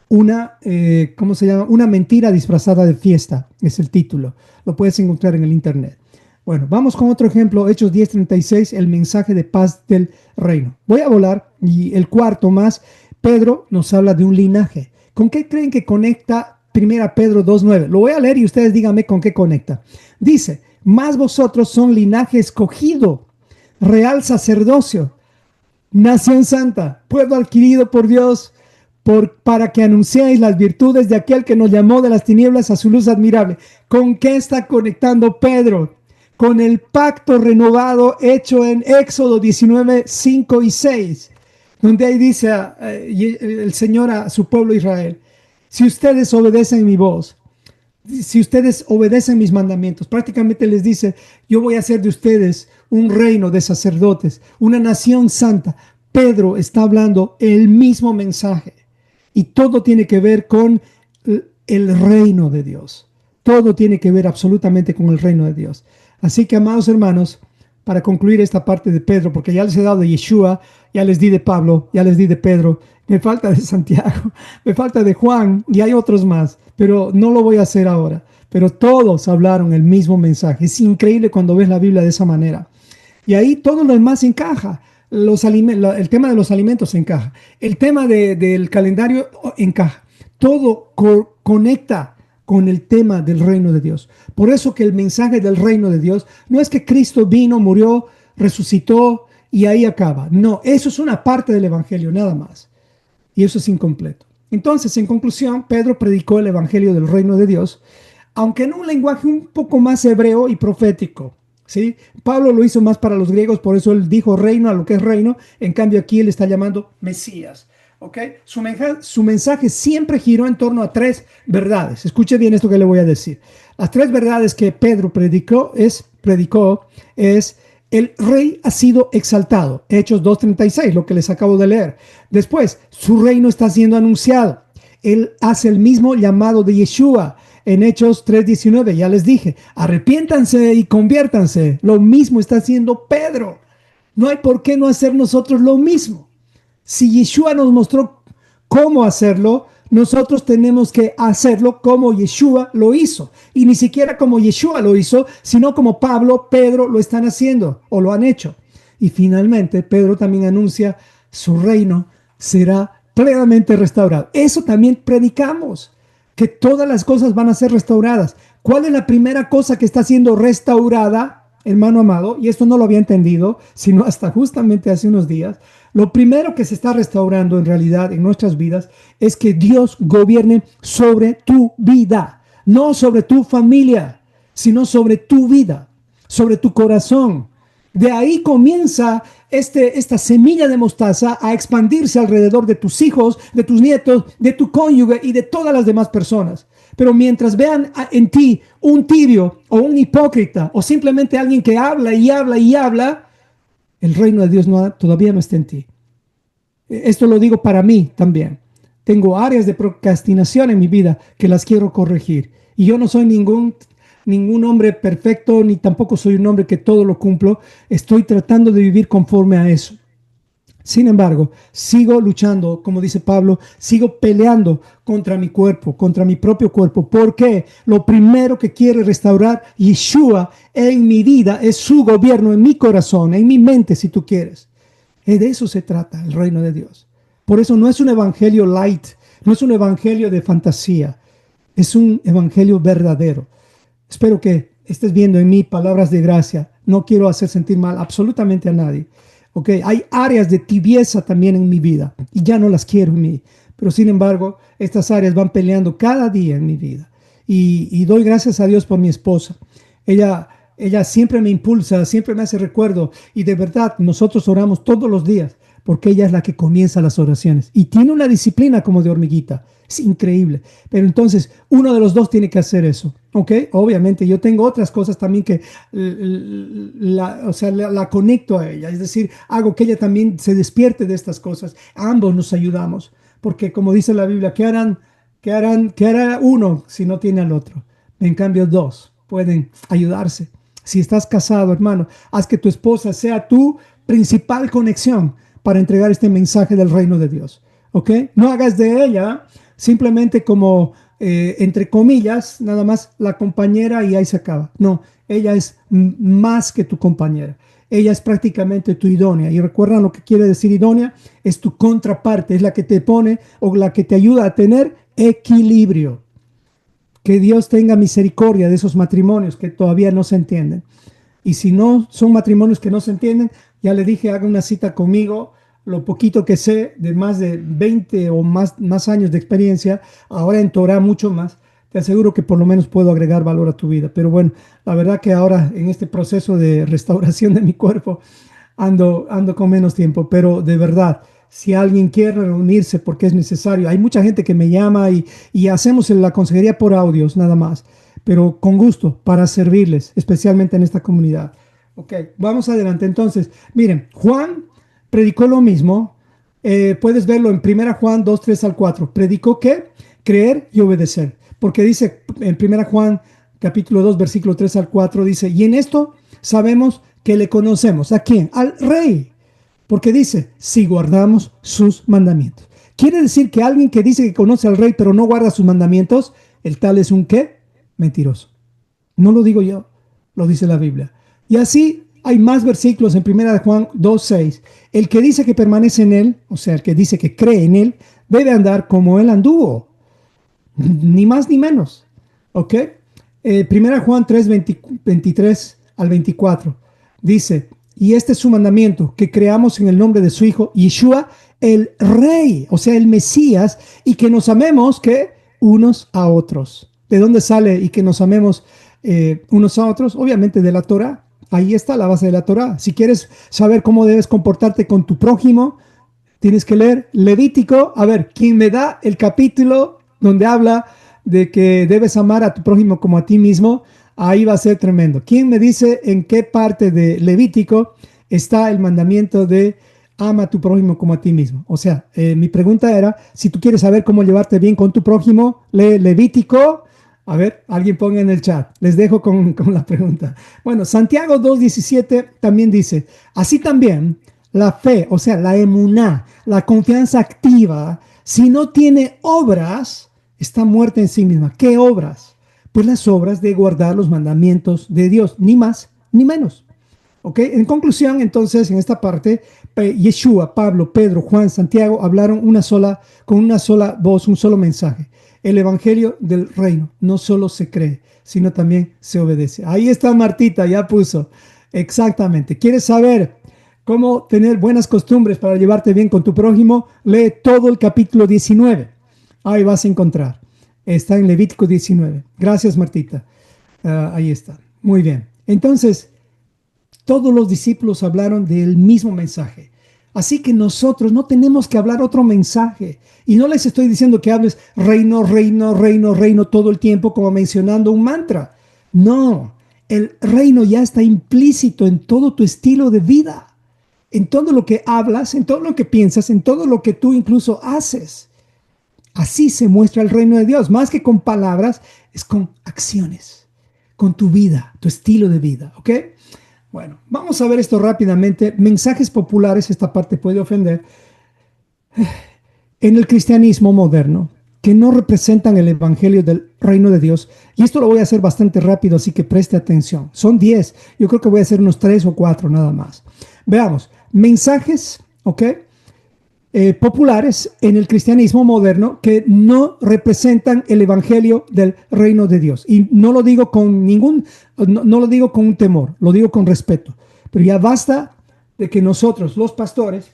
¿cómo se llama? Una mentira disfrazada de fiesta, es el título. Lo puedes encontrar en el internet. Bueno, vamos con otro ejemplo, Hechos 10:36, el mensaje de paz del reino. Voy a volar, y el cuarto más, Pedro nos habla de un linaje. ¿Con qué creen que conecta 1 Pedro 2:9? Lo voy a leer y ustedes díganme con qué conecta. Dice, mas vosotros son linaje escogido, real sacerdocio, nación santa, pueblo adquirido por Dios, para que anunciéis las virtudes de aquel que nos llamó de las tinieblas a su luz admirable. ¿Con qué está conectando Pedro? Con el pacto renovado hecho en Éxodo 19, 5 y 6, donde ahí dice el Señor a su pueblo Israel, si ustedes obedecen mi voz, si ustedes obedecen mis mandamientos, prácticamente les dice, yo voy a hacer de ustedes un reino de sacerdotes, una nación santa. Pedro está hablando el mismo mensaje y todo tiene que ver con el reino de Dios. Todo tiene que ver absolutamente con el reino de Dios. Así que, amados hermanos, para concluir esta parte de Pedro, porque ya les he dado de Yeshua, ya les di de Pablo, ya les di de Pedro, me falta de Santiago, me falta de Juan y hay otros más, pero no lo voy a hacer ahora. Pero todos hablaron el mismo mensaje. Es increíble cuando ves la Biblia de esa manera. Y ahí todo lo demás encaja. El tema de los alimentos encaja. El tema del calendario encaja. Todo conecta con el tema del reino de Dios. Por eso que el mensaje del reino de Dios no es que Cristo vino, murió, resucitó y ahí acaba. No, eso es una parte del evangelio, nada más. Y eso es incompleto. Entonces, en conclusión, Pedro predicó el evangelio del reino de Dios, aunque en un lenguaje un poco más hebreo y profético, ¿sí? Pablo lo hizo más para los griegos, por eso él dijo reino a lo que es reino. En cambio, aquí él está llamando Mesías. ¿Okay? Su mensaje siempre giró en torno a 3 verdades. Escuche bien esto que le voy a decir. Las 3 verdades que Pedro predicó es el rey ha sido exaltado. Hechos 2:36, lo que les acabo de leer. Después, su reino está siendo anunciado. Él hace el mismo llamado de Yeshua. en Hechos 3:19, ya les dije, arrepiéntanse y conviértanse. Lo mismo está haciendo Pedro. No hay por qué no hacer nosotros lo mismo. Si Yeshua nos mostró cómo hacerlo, nosotros tenemos que hacerlo como Yeshua lo hizo. Y ni siquiera como Yeshua lo hizo, sino como Pablo, Pedro lo están haciendo o lo han hecho. Y finalmente, Pedro también anuncia su reino será plenamente restaurado. Eso también predicamos, que todas las cosas van a ser restauradas. ¿Cuál es la primera cosa que está siendo restaurada, hermano amado? Y esto no lo había entendido, sino hasta justamente hace unos días. Lo primero que se está restaurando en realidad en nuestras vidas es que Dios gobierne sobre tu vida, no sobre tu familia, sino sobre tu vida, sobre tu corazón. De ahí comienza esta semilla de mostaza a expandirse alrededor de tus hijos, de tus nietos, de tu cónyuge y de todas las demás personas. Pero mientras vean en ti un tibio o un hipócrita o simplemente alguien que habla y habla y habla, el reino de Dios todavía no está en ti. Esto lo digo para mí también. Tengo áreas de procrastinación en mi vida que las quiero corregir. Y yo no soy ningún hombre perfecto, ni tampoco soy un hombre que todo lo cumplo. Estoy tratando de vivir conforme a eso. Sin embargo, sigo luchando, como dice Pablo, sigo peleando contra mi cuerpo, contra mi propio cuerpo. Porque lo primero que quiere restaurar Yeshua en mi vida es su gobierno en mi corazón, en mi mente, si tú quieres. De eso se trata el reino de Dios. Por eso no es un evangelio light, no es un evangelio de fantasía, es un evangelio verdadero. Espero que estés viendo en mí palabras de gracia. No quiero hacer sentir mal absolutamente a nadie. Okay. Hay áreas de tibieza también en mi vida y ya no las quiero en mí. Pero sin embargo, estas áreas van peleando cada día en mi vida. Y doy gracias a Dios por mi esposa. Ella siempre me impulsa, siempre me hace recuerdo. Y de verdad, nosotros oramos todos los días porque ella es la que comienza las oraciones. Y tiene una disciplina como de hormiguita. Es increíble. Pero entonces, uno de los dos tiene que hacer eso. ¿Ok? Obviamente, yo tengo otras cosas también que la conecto a ella. Es decir, hago que ella también se despierte de estas cosas. Ambos nos ayudamos. Porque como dice la Biblia, ¿qué hará uno si no tiene al otro? En cambio, dos pueden ayudarse. Si estás casado, hermano, haz que tu esposa sea tu principal conexión para entregar este mensaje del reino de Dios. ¿Ok? No hagas de ella simplemente como, entre comillas, nada más la compañera y ahí se acaba. No, ella es más que tu compañera. Ella es prácticamente tu idónea. Y recuerda lo que quiere decir idónea, es tu contraparte, es la que te pone o la que te ayuda a tener equilibrio. Que Dios tenga misericordia de esos matrimonios que todavía no se entienden. Y si no son matrimonios que no se entienden, ya le dije, haga una cita conmigo. Lo poquito que sé, de más de 20 o más años de experiencia, ahora en Torah mucho más, te aseguro que por lo menos puedo agregar valor a tu vida. Pero bueno, la verdad que ahora en este proceso de restauración de mi cuerpo ando con menos tiempo. Pero de verdad, si alguien quiere reunirse porque es necesario, hay mucha gente que me llama y hacemos la consejería por audios nada más, pero con gusto para servirles, especialmente en esta comunidad. Ok, vamos adelante. Entonces, miren, Juan predicó lo mismo. Puedes verlo en 1 Juan 2, 3 al 4. Predicó que creer y obedecer. Porque dice en 1 Juan capítulo 2, versículo 3 al 4, dice, y en esto sabemos que le conocemos. ¿A quién? Al Rey. Porque dice, si guardamos sus mandamientos. Quiere decir que alguien que dice que conoce al Rey pero no guarda sus mandamientos, el tal es un ¿qué? Mentiroso. No lo digo yo, lo dice la Biblia. Y así hay más versículos en 1 Juan 2:6. El que dice que permanece en él, o sea, el que dice que cree en él, debe andar como él anduvo. Ni más ni menos. ¿Ok? 1 Juan 3, 23 al 24. Dice, y este es su mandamiento, que creamos en el nombre de su Hijo, Yeshua, el Rey, o sea, el Mesías, y que nos amemos, ¿qué? Unos a otros. ¿De dónde sale y que nos amemos unos a otros? Obviamente de la Torah. Ahí está la base de la Torah. Si quieres saber cómo debes comportarte con tu prójimo, tienes que leer Levítico. A ver, ¿quién me da el capítulo donde habla de que debes amar a tu prójimo como a ti mismo? Ahí va a ser tremendo. ¿Quién me dice en qué parte de Levítico está el mandamiento de ama a tu prójimo como a ti mismo? O sea, mi pregunta era, si tú quieres saber cómo llevarte bien con tu prójimo, lee Levítico A ver, alguien ponga en el chat. Les dejo con la pregunta. Bueno, Santiago 2:17 también dice, así también la fe, o sea, la emuná, la confianza activa, si no tiene obras, está muerta en sí misma. ¿Qué obras? Pues las obras de guardar los mandamientos de Dios, ni más ni menos. ¿Ok? En conclusión, entonces, en esta parte, Yeshua, Pablo, Pedro, Juan, Santiago hablaron con una sola voz, un solo mensaje. El evangelio del reino no solo se cree, sino también se obedece. Ahí está Martita, ya puso. Exactamente. ¿Quieres saber cómo tener buenas costumbres para llevarte bien con tu prójimo? Lee todo el capítulo 19. Ahí vas a encontrar. Está en Levítico 19. Gracias, Martita. Ahí está. Muy bien. Entonces, todos los discípulos hablaron del mismo mensaje. Así que nosotros no tenemos que hablar otro mensaje. Y no les estoy diciendo que hables reino, reino, reino, reino todo el tiempo como mencionando un mantra. No, el reino ya está implícito en todo tu estilo de vida, en todo lo que hablas, en todo lo que piensas, en todo lo que tú incluso haces. Así se muestra el reino de Dios. Más que con palabras, es con acciones, con tu vida, tu estilo de vida, ¿ok? Bueno, vamos a ver esto rápidamente. Mensajes populares, esta parte puede ofender, en el cristianismo moderno, que no representan el evangelio del reino de Dios. Y esto lo voy a hacer bastante rápido, así que preste atención. Son 10. Yo creo que voy a hacer unos 3 o 4 nada más. Veamos. Mensajes, ¿ok? Populares en el cristianismo moderno que no representan el evangelio del reino de Dios. Y no lo digo con no lo digo con un temor, lo digo con respeto. Pero ya basta de que nosotros, los pastores,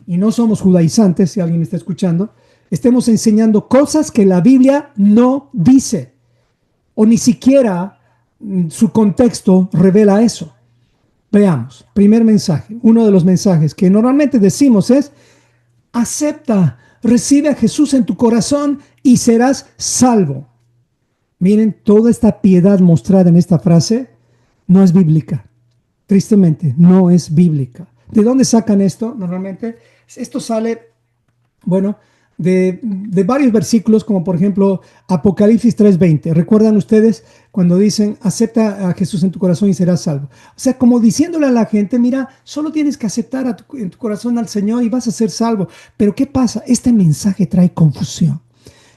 y no somos judaizantes, si alguien está escuchando, estemos enseñando cosas que la Biblia no dice, o ni siquiera su contexto revela eso. Veamos, primer mensaje, uno de los mensajes que normalmente decimos es, acepta, recibe a Jesús en tu corazón y serás salvo. Miren, toda esta piedad mostrada en esta frase no es bíblica. Tristemente, no es bíblica. ¿De dónde sacan esto? Normalmente, esto sale, bueno, de varios versículos, como por ejemplo Apocalipsis 3:20. ¿Recuerdan ustedes cuando dicen, acepta a Jesús en tu corazón y serás salvo? O sea, como diciéndole a la gente, mira, solo tienes que aceptar en tu corazón al Señor y vas a ser salvo. Pero ¿qué pasa? Este mensaje trae confusión.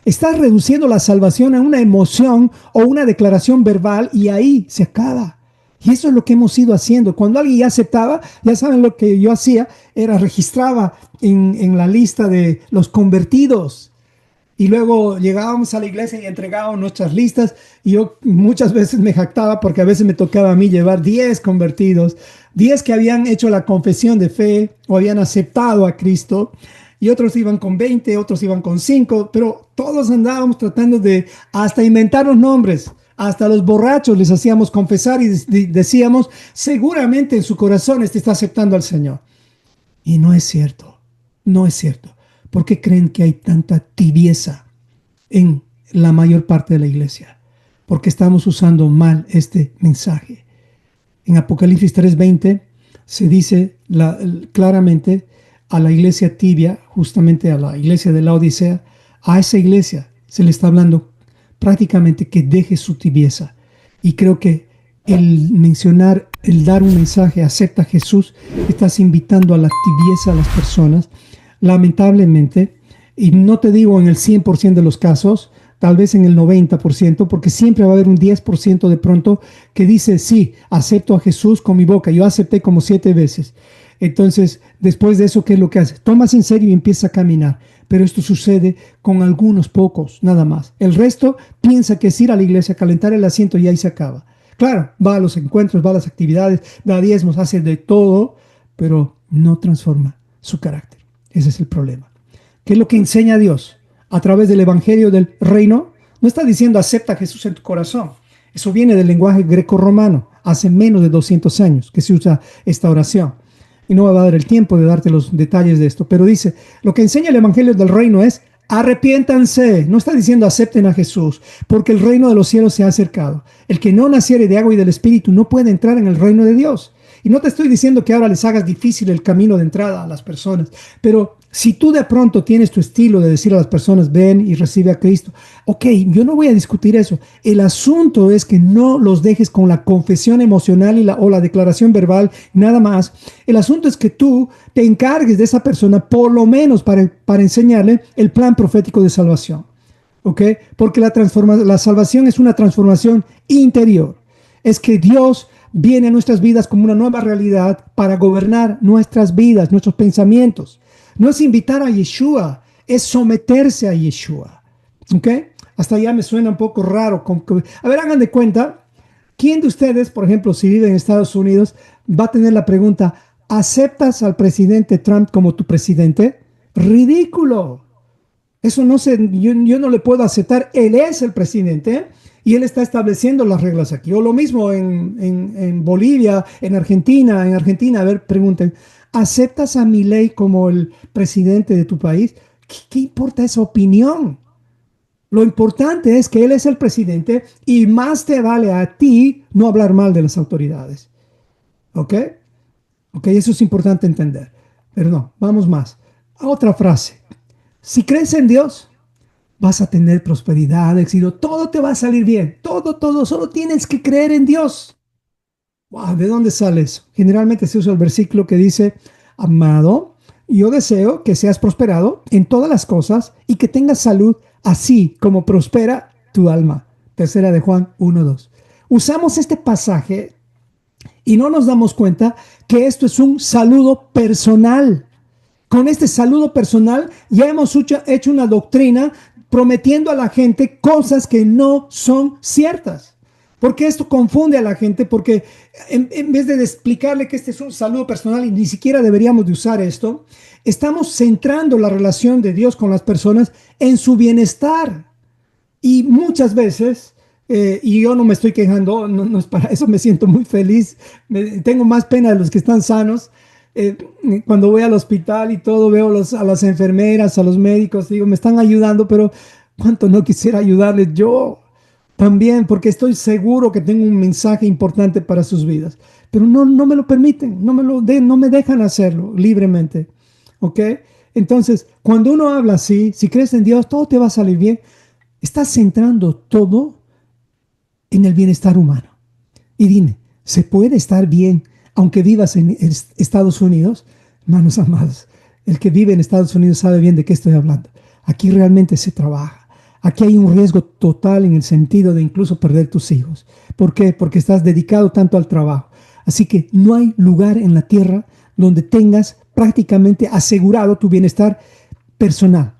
Estás reduciendo la salvación a una emoción o una declaración verbal y ahí se acaba. Y eso es lo que hemos ido haciendo. Cuando alguien ya aceptaba, ya saben lo que yo hacía, era registraba en la lista de los convertidos. Y luego llegábamos a la iglesia y entregábamos nuestras listas. Y yo muchas veces me jactaba porque a veces me tocaba a mí llevar 10 convertidos, 10 que habían hecho la confesión de fe o habían aceptado a Cristo. Y otros iban con 20, otros iban con 5, pero todos andábamos tratando de hasta inventar los nombres. Hasta los borrachos les hacíamos confesar y decíamos, seguramente en su corazón está aceptando al Señor. Y no es cierto, no es cierto. ¿Por qué creen que hay tanta tibieza en la mayor parte de la iglesia? Porque estamos usando mal este mensaje. En Apocalipsis 3:20 se dice claramente a la iglesia tibia, justamente a la iglesia de la Odisea, a esa iglesia se le está hablando prácticamente que deje su tibieza. Y creo que el mencionar, el dar un mensaje, acepta a Jesús, estás invitando a la tibieza a las personas, lamentablemente, y no te digo en el 100% de los casos, tal vez en el 90%, porque siempre va a haber un 10% de pronto que dice, sí, acepto a Jesús con mi boca, yo acepté como 7 veces. Entonces, después de eso, ¿qué es lo que hace? Tomas en serio y empieza a caminar. Pero esto sucede con algunos pocos, nada más. El resto piensa que es ir a la iglesia, calentar el asiento y ahí se acaba. Claro, va a los encuentros, va a las actividades, da diezmos, hace de todo, pero no transforma su carácter. Ese es el problema. ¿Qué es lo que enseña Dios? A través del evangelio del reino, no está diciendo acepta a Jesús en tu corazón. Eso viene del lenguaje greco-romano. Hace menos de 200 años que se usa esta oración. Y no me va a dar el tiempo de darte los detalles de esto, pero dice, lo que enseña el evangelio del reino es, arrepiéntanse. No está diciendo acepten a Jesús, porque el reino de los cielos se ha acercado. El que no naciere de agua y del Espíritu no puede entrar en el reino de Dios. Y no te estoy diciendo que ahora les hagas difícil el camino de entrada a las personas, pero Si tú de pronto tienes tu estilo de decir a las personas, ven y recibe a Cristo, ok, yo no voy a discutir eso. El asunto es que no los dejes con la confesión emocional o la declaración verbal, nada más. El asunto es que tú te encargues de esa persona, por lo menos para enseñarle el plan profético de salvación. ¿Ok? Porque la salvación es una transformación interior. Es que Dios viene a nuestras vidas como una nueva realidad para gobernar nuestras vidas, nuestros pensamientos. No es invitar a Yeshua, es someterse a Yeshua. ¿Ok? Hasta ya me suena un poco raro. A ver, hagan de cuenta, ¿quién de ustedes, por ejemplo, si vive en Estados Unidos, va a tener la pregunta, ¿aceptas al presidente Trump como tu presidente? Ridículo. Eso no se, yo no le puedo aceptar. Él es el presidente y él está estableciendo las reglas aquí. O lo mismo en Bolivia, en Argentina. En Argentina, a ver, pregunten, ¿aceptas a Milei como el presidente de tu país? ¿Qué importa esa opinión? Lo importante es que él es el presidente y más te vale a ti no hablar mal de las autoridades. ¿Ok? Ok, eso es importante entender. Pero no, vamos más. A otra frase. Si crees en Dios, vas a tener prosperidad, éxito, todo te va a salir bien, todo, solo tienes que creer en Dios. Wow, ¿de dónde sale eso? Generalmente se usa el versículo que dice, amado, yo deseo que seas prosperado en todas las cosas y que tengas salud, así como prospera tu alma. Tercera de Juan 1:2. Usamos este pasaje y no nos damos cuenta que esto es un saludo personal. Con este saludo personal ya hemos hecho una doctrina prometiendo a la gente cosas que no son ciertas. Porque esto confunde a la gente, porque en vez de explicarle que este es un saludo personal y ni siquiera deberíamos de usar esto, estamos centrando la relación de Dios con las personas en su bienestar. Y muchas veces, y yo no me estoy quejando, no es para eso, me siento muy feliz, tengo más pena de los que están sanos. eh, Cuando voy al hospital y todo, veo a las enfermeras, a los médicos, digo, me están ayudando, pero cuánto no quisiera ayudarles yo también, porque estoy seguro que tengo un mensaje importante para sus vidas, pero no me lo permiten, no me dejan hacerlo libremente, ¿ok? Entonces, cuando uno habla así, si crees en Dios, todo te va a salir bien. Estás centrando todo en el bienestar humano. Y dime, ¿se puede estar bien aunque vivas en Estados Unidos? Hermanos amados, el que vive en Estados Unidos sabe bien de qué estoy hablando. Aquí realmente se trabaja. Aquí hay un riesgo total en el sentido de incluso perder tus hijos. ¿Por qué? Porque estás dedicado tanto al trabajo. Así que no hay lugar en la tierra donde tengas prácticamente asegurado tu bienestar personal.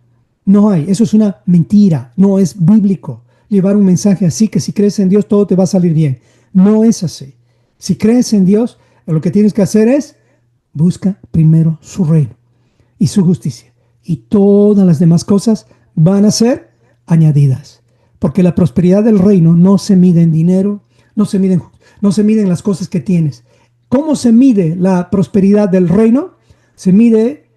No hay, eso es una mentira, no es bíblico llevar un mensaje así que si crees en Dios todo te va a salir bien. No es así. Si crees en Dios, lo que tienes que hacer es busca primero su reino y su justicia y todas las demás cosas van a ser añadidas. Porque la prosperidad del reino no se mide en dinero, no se mide en las cosas que tienes. ¿Cómo se mide la prosperidad del reino? Se mide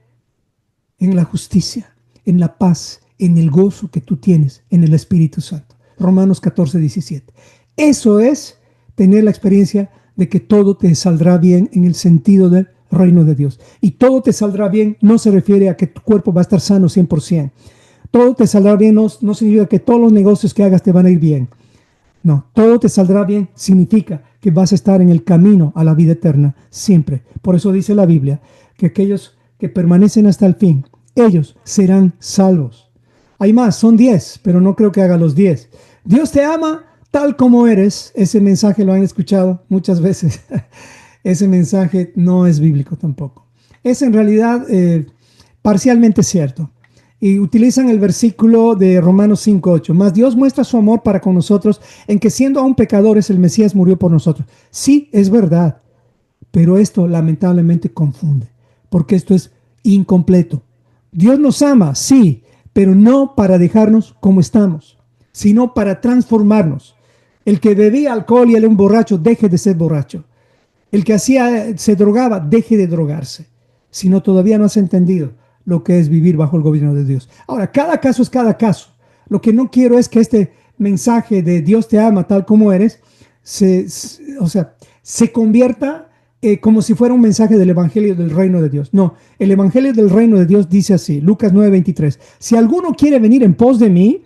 en la justicia, en la paz, en el gozo que tú tienes en el Espíritu Santo. Romanos 14:17. Eso es tener la experiencia de que todo te saldrá bien en el sentido del reino de Dios. Y todo te saldrá bien no se refiere a que tu cuerpo va a estar sano 100%. Todo te saldrá bien no significa que todos los negocios que hagas te van a ir bien. No, todo te saldrá bien significa que vas a estar en el camino a la vida eterna siempre. Por eso dice la Biblia que aquellos que permanecen hasta el fin, ellos serán salvos. Hay más, son 10, pero no creo que haga los 10. Dios te ama tal como eres. Ese mensaje lo han escuchado muchas veces. Ese mensaje no es bíblico tampoco. Es en realidad parcialmente cierto. Y utilizan el versículo de Romanos 5:8. Mas Dios muestra su amor para con nosotros en que siendo aún pecadores el Mesías murió por nosotros. Sí, es verdad, pero esto lamentablemente confunde, porque esto es incompleto. Dios nos ama, sí, pero no para dejarnos como estamos, sino para transformarnos. El que bebía alcohol y era un borracho, deje de ser borracho. El que se drogaba, deje de drogarse. Si no, todavía no has entendido lo que es vivir bajo el gobierno de Dios. Ahora, cada caso es cada caso. Lo que no quiero es que este mensaje de Dios te ama tal como eres, se convierta como si fuera un mensaje del Evangelio del Reino de Dios. No, el Evangelio del Reino de Dios dice así, Lucas 9:23. Si alguno quiere venir en pos de mí,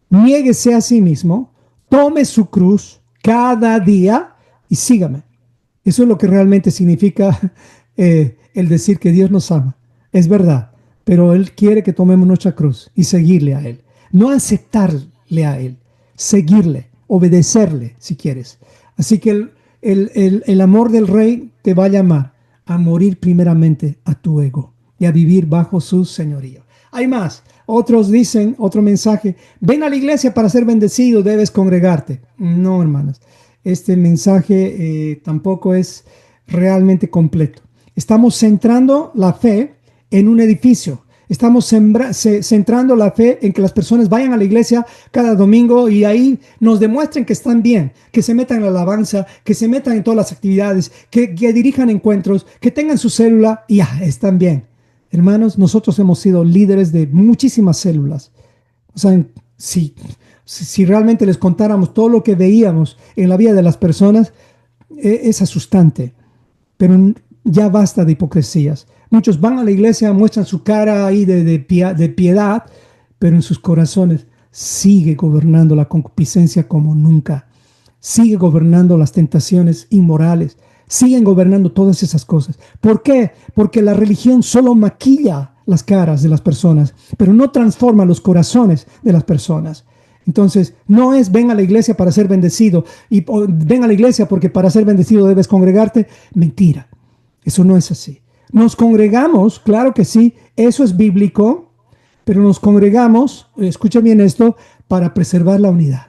niéguese a sí mismo, tome su cruz cada día y sígame. Eso es lo que realmente significa el decir que Dios nos ama. Es verdad, pero Él quiere que tomemos nuestra cruz y seguirle a Él. No aceptarle a Él, seguirle, obedecerle si quieres. Así que el amor del Rey te va a llamar a morir primeramente a tu ego y a vivir bajo su señorío. Hay más. Otros dicen, otro mensaje, ven a la iglesia para ser bendecido, debes congregarte. No, hermanos, este mensaje tampoco es realmente completo. Estamos centrando la fe en un edificio. Estamos centrando la fe en que las personas vayan a la iglesia cada domingo y ahí nos demuestren que están bien, que se metan en la alabanza, que se metan en todas las actividades, que dirijan encuentros, que tengan su célula y ya, están bien. Hermanos, nosotros hemos sido líderes de muchísimas células. O sea, si realmente les contáramos todo lo que veíamos en la vida de las personas, es asustante. Pero ya basta de hipocresías. Muchos van a la iglesia, muestran su cara ahí de piedad, pero en sus corazones sigue gobernando la concupiscencia como nunca. Sigue gobernando las tentaciones inmorales. Siguen gobernando todas esas cosas. ¿Por qué? Porque la religión solo maquilla las caras de las personas, pero no transforma los corazones de las personas. Entonces, no es ven a la iglesia para ser bendecido y ven a la iglesia porque para ser bendecido debes congregarte. Mentira. Eso no es así. Nos congregamos, claro que sí, eso es bíblico, pero nos congregamos, escucha bien esto, para preservar la unidad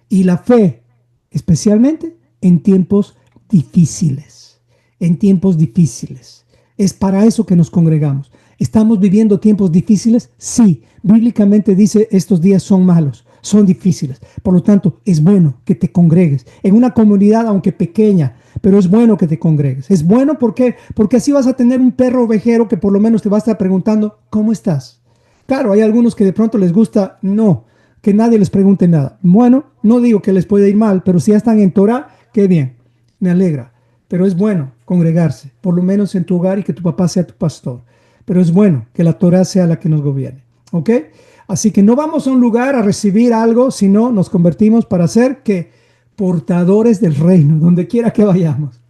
y la fe, especialmente en tiempos difíciles, en tiempos difíciles. Es para eso que nos congregamos. ¿Estamos viviendo tiempos difíciles? Sí, bíblicamente dice estos días son malos, son difíciles. Por lo tanto, es bueno que te congregues en una comunidad, aunque pequeña, pero es bueno que te congregues. Es bueno porque así vas a tener un perro ovejero que por lo menos te va a estar preguntando, ¿cómo estás? Claro, hay algunos que de pronto les gusta, no, que nadie les pregunte nada. Bueno, no digo que les puede ir mal, pero si ya están en Torah, qué bien, me alegra. Pero es bueno congregarse, por lo menos en tu hogar y que tu papá sea tu pastor. Pero es bueno que la Torah sea la que nos gobierne, ¿ok? Así que no vamos a un lugar a recibir algo, sino nos convertimos para ser que portadores del reino, donde quiera que vayamos.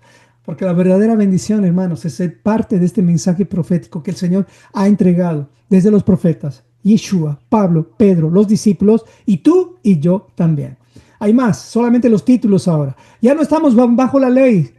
Porque la verdadera bendición, hermanos, es ser parte de este mensaje profético que el Señor ha entregado desde los profetas, Yeshua, Pablo, Pedro, los discípulos y tú y yo también. Hay más, solamente los títulos ahora. Ya no estamos bajo la ley,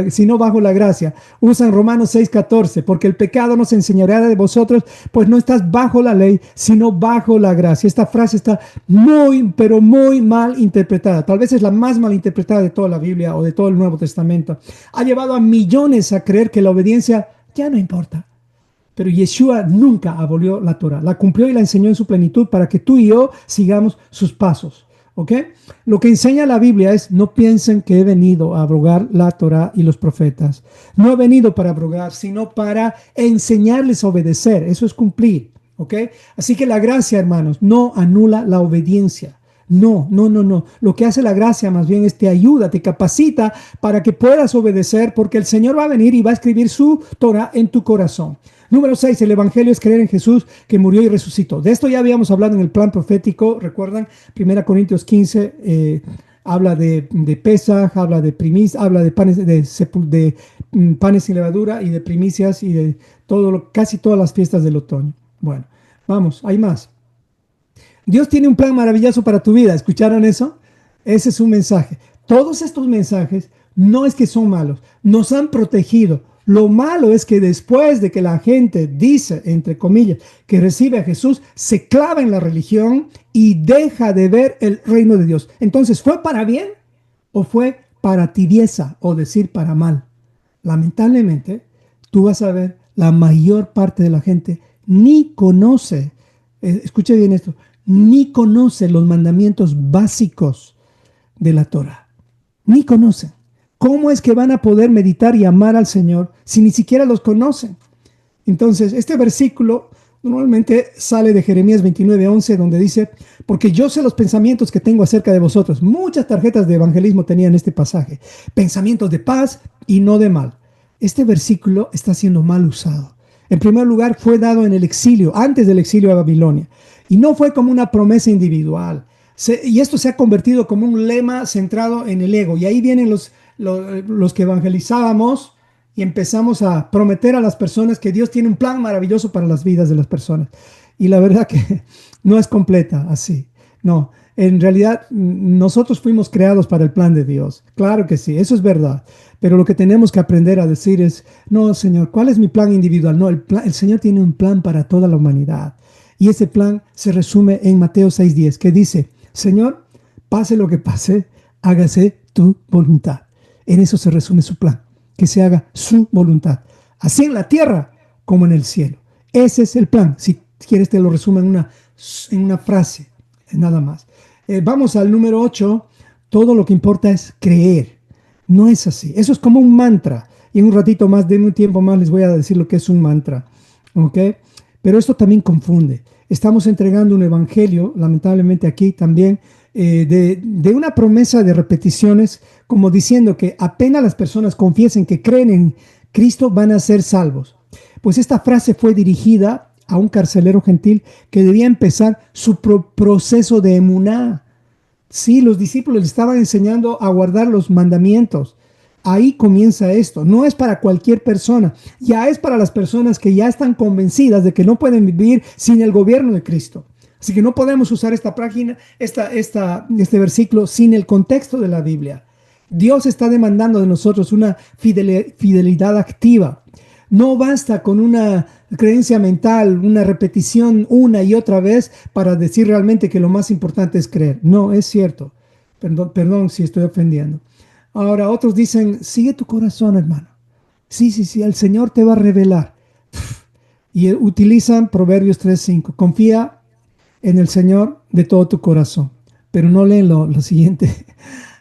sino bajo la gracia. Usan Romanos 6:14, porque el pecado no se enseñoreará de vosotros, pues no estás bajo la ley, sino bajo la gracia. Esta frase está muy, pero muy mal interpretada. Tal vez es la más mal interpretada de toda la Biblia o de todo el Nuevo Testamento. Ha llevado a millones a creer que la obediencia ya no importa. Pero Yeshua nunca abolió la Torah. La cumplió y la enseñó en su plenitud para que tú y yo sigamos sus pasos. ¿Ok? Lo que enseña la Biblia es, no piensen que he venido a abrogar la Torah y los profetas. No he venido para abrogar, sino para enseñarles a obedecer. Eso es cumplir. ¿Ok? Así que la gracia, hermanos, no anula la obediencia. No. Lo que hace la gracia más bien es te ayuda, te capacita para que puedas obedecer, porque el Señor va a venir y va a escribir su Torah en tu corazón. Número 6, el evangelio es creer en Jesús que murió y resucitó. De esto ya habíamos hablado en el plan profético, recuerdan, 1 Corintios 15, habla de Pesaj, habla de primicias, habla de panes sin levadura y de primicias y de casi todas las fiestas del otoño. Bueno, vamos, hay más. Dios tiene un plan maravilloso para tu vida, ¿escucharon eso? Ese es un mensaje. Todos estos mensajes no es que son malos, nos han protegido. Lo malo es que después de que la gente dice, entre comillas, que recibe a Jesús, se clava en la religión y deja de ver el reino de Dios. Entonces, ¿fue para bien o fue para tibieza o decir para mal? Lamentablemente, tú vas a ver, la mayor parte de la gente ni conoce, escuche bien esto, ni conoce los mandamientos básicos de la Torah. Ni conocen. ¿Cómo es que van a poder meditar y amar al Señor si ni siquiera los conocen? Entonces, este versículo normalmente sale de Jeremías 29:11, donde dice, porque yo sé los pensamientos que tengo acerca de vosotros. Muchas tarjetas de evangelismo tenían este pasaje. Pensamientos de paz y no de mal, este versículo está siendo mal usado. En primer lugar, fue dado en el exilio, antes del exilio a Babilonia, y no fue como una promesa individual. Y esto se ha convertido como un lema centrado en el ego. Y ahí vienen los que evangelizábamos y empezamos a prometer a las personas que Dios tiene un plan maravilloso para las vidas de las personas. Y la verdad que no es completa así. No, en realidad nosotros fuimos creados para el plan de Dios. Claro que sí, eso es verdad. Pero lo que tenemos que aprender a decir es, no, Señor, ¿cuál es mi plan individual? No, el Señor tiene un plan para toda la humanidad. Y ese plan se resume en Mateo 6:10, que dice, Señor, pase lo que pase, hágase tu voluntad. En eso se resume su plan, que se haga su voluntad, así en la tierra como en el cielo. Ese es el plan. Si quieres te lo resumo en una frase, nada más. Vamos al número 8. Todo lo que importa es creer. No es así. Eso es como un mantra. Y en un ratito más, de un tiempo más, les voy a decir lo que es un mantra. ¿Ok? Pero esto también confunde. Estamos entregando un evangelio, lamentablemente aquí también, de una promesa de repeticiones, como diciendo que apenas las personas confiesen que creen en Cristo, van a ser salvos. Pues esta frase fue dirigida a un carcelero gentil que debía empezar su proceso de emuná. Sí, los discípulos le estaban enseñando a guardar los mandamientos. Ahí comienza esto. No es para cualquier persona. Ya es para las personas que ya están convencidas de que no pueden vivir sin el gobierno de Cristo. Así que no podemos usar esta página, este versículo sin el contexto de la Biblia. Dios está demandando de nosotros una fidelidad activa. No basta con una creencia mental, una repetición una y otra vez para decir realmente que lo más importante es creer. No, es cierto. Perdón si estoy ofendiendo. Ahora, otros dicen, sigue tu corazón, hermano. Sí, el Señor te va a revelar. Y utilizan Proverbios 3:5. Confía en el Señor de todo tu corazón. Pero no leen lo siguiente.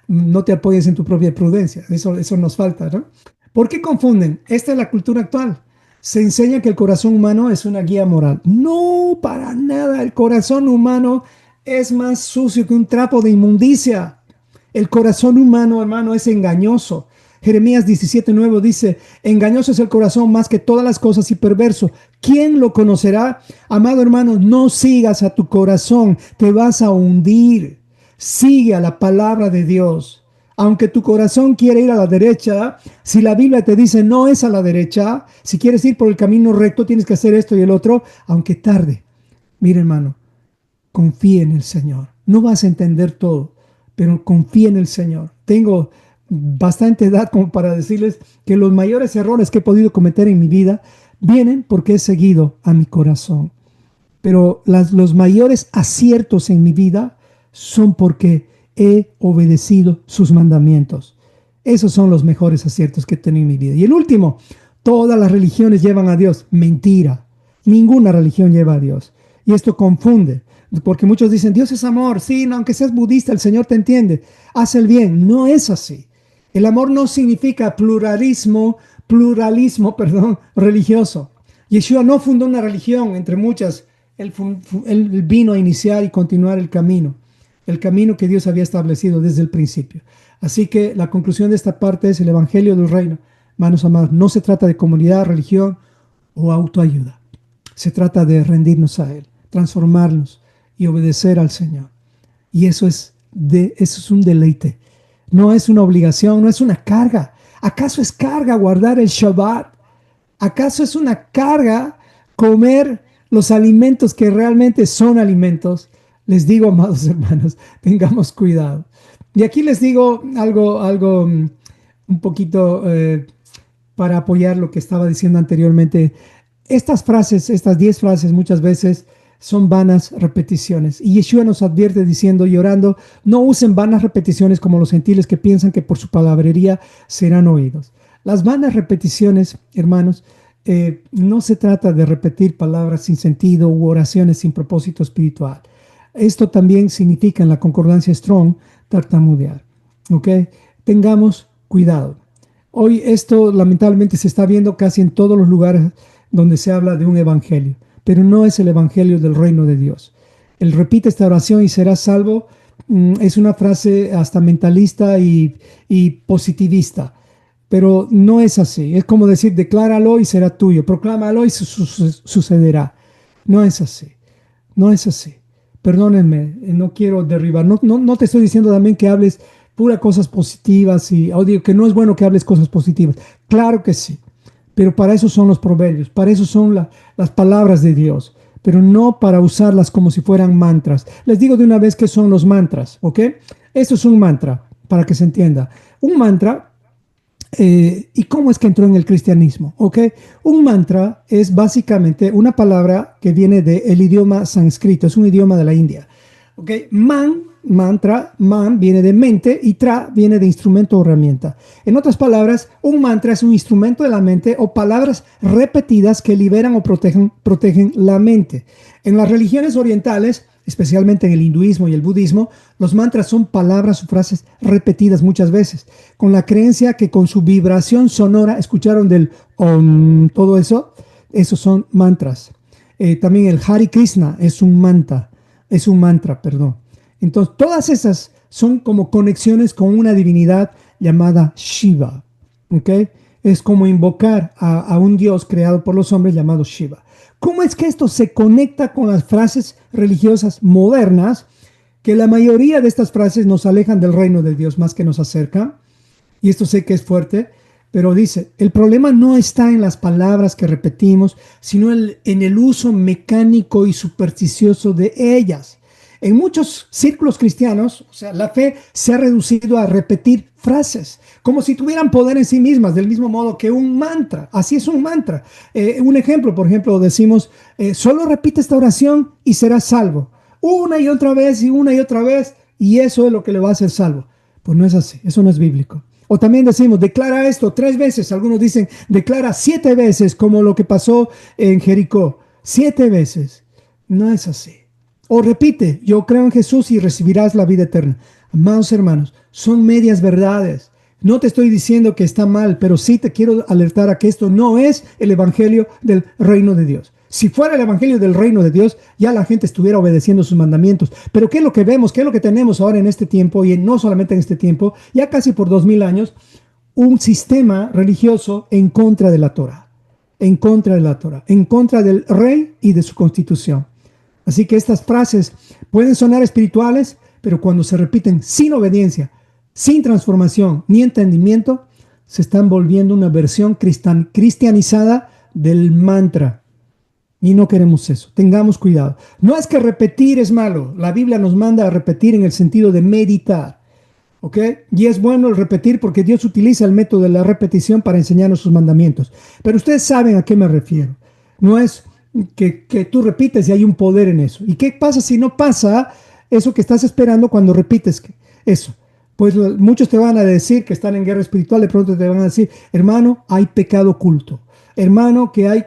No te apoyes en tu propia prudencia. Eso nos falta, ¿no? ¿Por qué confunden? Esta es la cultura actual. Se enseña que el corazón humano es una guía moral. No, para nada. El corazón humano es más sucio que un trapo de inmundicia. El corazón humano, hermano, es engañoso. Jeremías 17:9 dice, engañoso es el corazón más que todas las cosas y perverso. ¿Quién lo conocerá? Amado hermano, no sigas a tu corazón, te vas a hundir. Sigue a la palabra de Dios. Aunque tu corazón quiere ir a la derecha, si la Biblia te dice no es a la derecha, si quieres ir por el camino recto, tienes que hacer esto y el otro, aunque tarde. Mira, hermano, confía en el Señor. No vas a entender todo, pero confía en el Señor. Tengo bastante edad como para decirles que los mayores errores que he podido cometer en mi vida vienen porque he seguido a mi corazón. Pero los mayores aciertos en mi vida son porque he obedecido sus mandamientos. Esos son los mejores aciertos que he tenido en mi vida. Y el último, todas las religiones llevan a Dios. Mentira. Ninguna religión lleva a Dios. Y esto confunde. Porque muchos dicen, Dios es amor. Sí, no, aunque seas budista, el Señor te entiende. Haz el bien. No es así. El amor no significa pluralismo religioso. Yeshua no fundó una religión, entre muchas. Él vino a iniciar y continuar el camino que Dios había establecido desde el principio. Así que la conclusión de esta parte es el Evangelio del Reino. Hermanos amados, no se trata de comunidad, religión o autoayuda. Se trata de rendirnos a Él, transformarnos y obedecer al Señor. Y eso es un deleite. No es una obligación, no es una carga. ¿Acaso es carga guardar el Shabbat? ¿Acaso es una carga comer los alimentos que realmente son alimentos? Les digo, amados hermanos, tengamos cuidado. Y aquí les digo algo un poquito para apoyar lo que estaba diciendo anteriormente. Estas 10 frases muchas veces son vanas repeticiones. Y Yeshua nos advierte diciendo y orando, no usen vanas repeticiones como los gentiles que piensan que por su palabrería serán oídos. Las vanas repeticiones, hermanos, no se trata de repetir palabras sin sentido u oraciones sin propósito espiritual. Esto también significa en la concordancia Strong tartamudear. ¿Ok? Tengamos cuidado. Hoy esto lamentablemente se está viendo casi en todos los lugares donde se habla de un evangelio, pero no es el evangelio del reino de Dios. El repite esta oración y serás salvo es una frase hasta mentalista y positivista. pero no es así. Es como decir, decláralo y será tuyo, proclámalo y sucederá. No es así, no es así. Perdónenme, no quiero derribar, no te estoy diciendo también que hables pura cosas positivas o digo que no es bueno que hables cosas positivas. Claro que sí, pero para eso son los proverbios, para eso son las palabras de Dios, pero no para usarlas como si fueran mantras. Les digo de una vez qué son los mantras, ¿ok? Esto es un mantra, para que se entienda. Un mantra, ¿y cómo es que entró en el cristianismo? ¿Ok? Un mantra es básicamente una palabra que viene del idioma sánscrito, es un idioma de la India. ¿Ok? Man viene de mente y tra viene de instrumento o herramienta. En otras palabras, un mantra es un instrumento de la mente o palabras repetidas que liberan o protegen la mente. En las religiones orientales, especialmente en el hinduismo y el budismo, los mantras son palabras o frases repetidas muchas veces, con la creencia que con su vibración sonora, escucharon del om, todo eso, esos son mantras. También el Hare Krishna es un mantra, perdón. Entonces, todas esas son como conexiones con una divinidad llamada Shiva, ¿ok? Es como invocar a un dios creado por los hombres llamado Shiva. ¿Cómo es que esto se conecta con las frases religiosas modernas? Que la mayoría de estas frases nos alejan del reino de Dios más que nos acercan. Y esto sé que es fuerte, pero dice, el problema no está en las palabras que repetimos, sino en el uso mecánico y supersticioso de ellas. En muchos círculos cristianos, o sea, la fe se ha reducido a repetir frases, como si tuvieran poder en sí mismas, del mismo modo que un mantra. Así es un mantra. Un ejemplo, por ejemplo, decimos, solo repite esta oración y serás salvo. Una y otra vez y una y otra vez, y eso es lo que le va a hacer salvo. Pues no es así, eso no es bíblico. O también decimos, declara esto 3 veces. Algunos dicen, declara 7 veces, como lo que pasó en Jericó. 7 veces. No es así. O repite, yo creo en Jesús y recibirás la vida eterna. Amados hermanos, son medias verdades. No te estoy diciendo que está mal, pero sí te quiero alertar a que esto no es el evangelio del reino de Dios. Si fuera el evangelio del reino de Dios, ya la gente estuviera obedeciendo sus mandamientos. Pero ¿qué es lo que vemos? ¿Qué es lo que tenemos ahora en este tiempo? Y no solamente en este tiempo, ya casi por 2000 años, un sistema religioso en contra de la Torah, en contra de la Torah, en contra del rey y de su constitución. Así que estas frases pueden sonar espirituales, pero cuando se repiten sin obediencia, sin transformación ni entendimiento, se están volviendo una versión cristianizada del mantra. Y no queremos eso. Tengamos cuidado. No es que repetir es malo. La Biblia nos manda a repetir en el sentido de meditar. ¿Ok? Y es bueno el repetir porque Dios utiliza el método de la repetición para enseñarnos sus mandamientos. Pero ustedes saben a qué me refiero. No es que tú repites y hay un poder en eso. ¿Y qué pasa si no pasa eso que estás esperando cuando repites eso? Pues muchos te van a decir que están en guerra espiritual, de pronto te van a decir, hermano, hay pecado oculto. Hermano, que hay